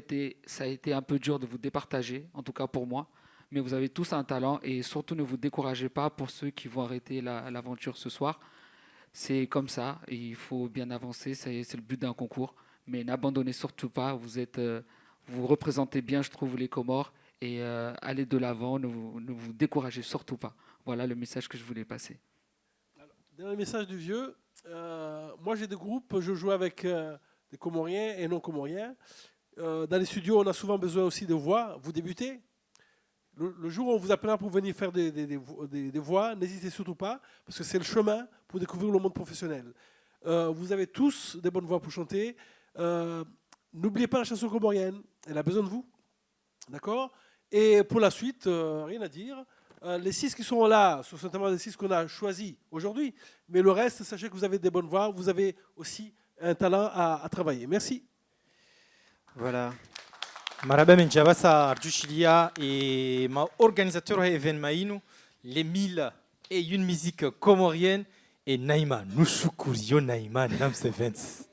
a été un peu dur de vous départager, en tout cas pour moi. Mais vous avez tous un talent et surtout ne vous découragez pas pour ceux qui vont arrêter l'aventure ce soir. C'est comme ça, et il faut bien avancer, c'est le but d'un concours. Mais n'abandonnez surtout pas, vous représentez bien, je trouve, les Comores, et allez de l'avant, ne vous découragez surtout pas. Voilà le message que je voulais passer. Alors, dernier message du vieux. Moi, j'ai des groupes, je joue avec des Comoriens et non Comoriens. Dans les studios, on a souvent besoin aussi de voix. Vous débutez. Le jour où on vous appellera pour venir faire des voix, n'hésitez surtout pas, parce que c'est le chemin pour découvrir le monde professionnel. Vous avez tous des bonnes voix pour chanter. N'oubliez pas la chanson comorienne, elle a besoin de vous. D'accord ? Et pour la suite, rien à dire. Les 6 qui sont là sont certainement les 6 qu'on a choisis aujourd'hui, mais le reste, sachez que vous avez des bonnes voix, vous avez aussi un talent à travailler. Merci. Voilà. Marhaba min Jabasa Arjushilia et ma organisateur événement les 1001 musiques comoriennes et Naïma Nushukuriyo Naïma Namse Events.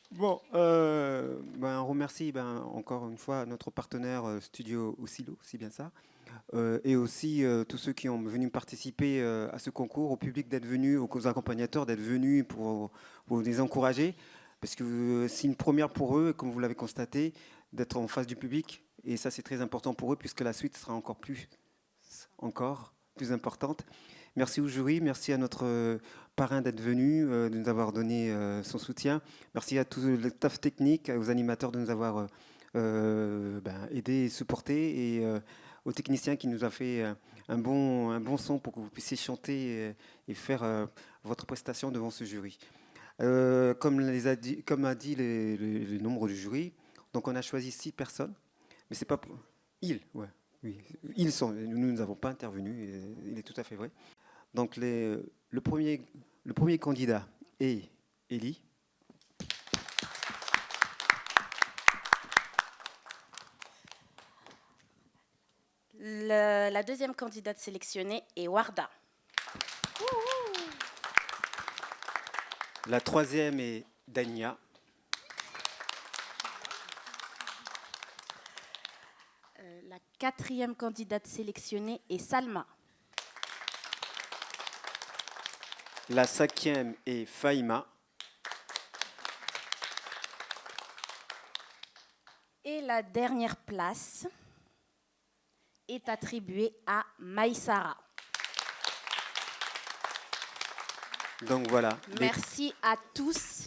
Bon, on remercie encore une fois notre partenaire Studio Osilo, c'est bien ça, et aussi tous ceux qui ont venu participer à ce concours, au public d'être venus, aux accompagnateurs d'être venus pour les encourager, parce que c'est une première pour eux, comme vous l'avez constaté, d'être en face du public, et ça c'est très important pour eux, puisque la suite sera encore plus importante. Merci au jury, merci à notre parrain d'être venu, de nous avoir donné son soutien. Merci à tout le staff technique, aux animateurs de nous avoir aidés et supportés, et aux techniciens qui nous a fait un bon son pour que vous puissiez chanter et faire votre prestation devant ce jury. Comme a dit le nombre du jury, donc on a choisi 6 personnes, mais c'est pas pour... Oui, ils sont, nous n'avons pas intervenu, il est tout à fait vrai. Donc le premier candidat est Elie. La deuxième candidate sélectionnée est Warda. La troisième est Dania. La quatrième candidate sélectionnée est Salma. La cinquième est Faïma. Et la dernière place est attribuée à Maïsara. Donc voilà. Merci à tous.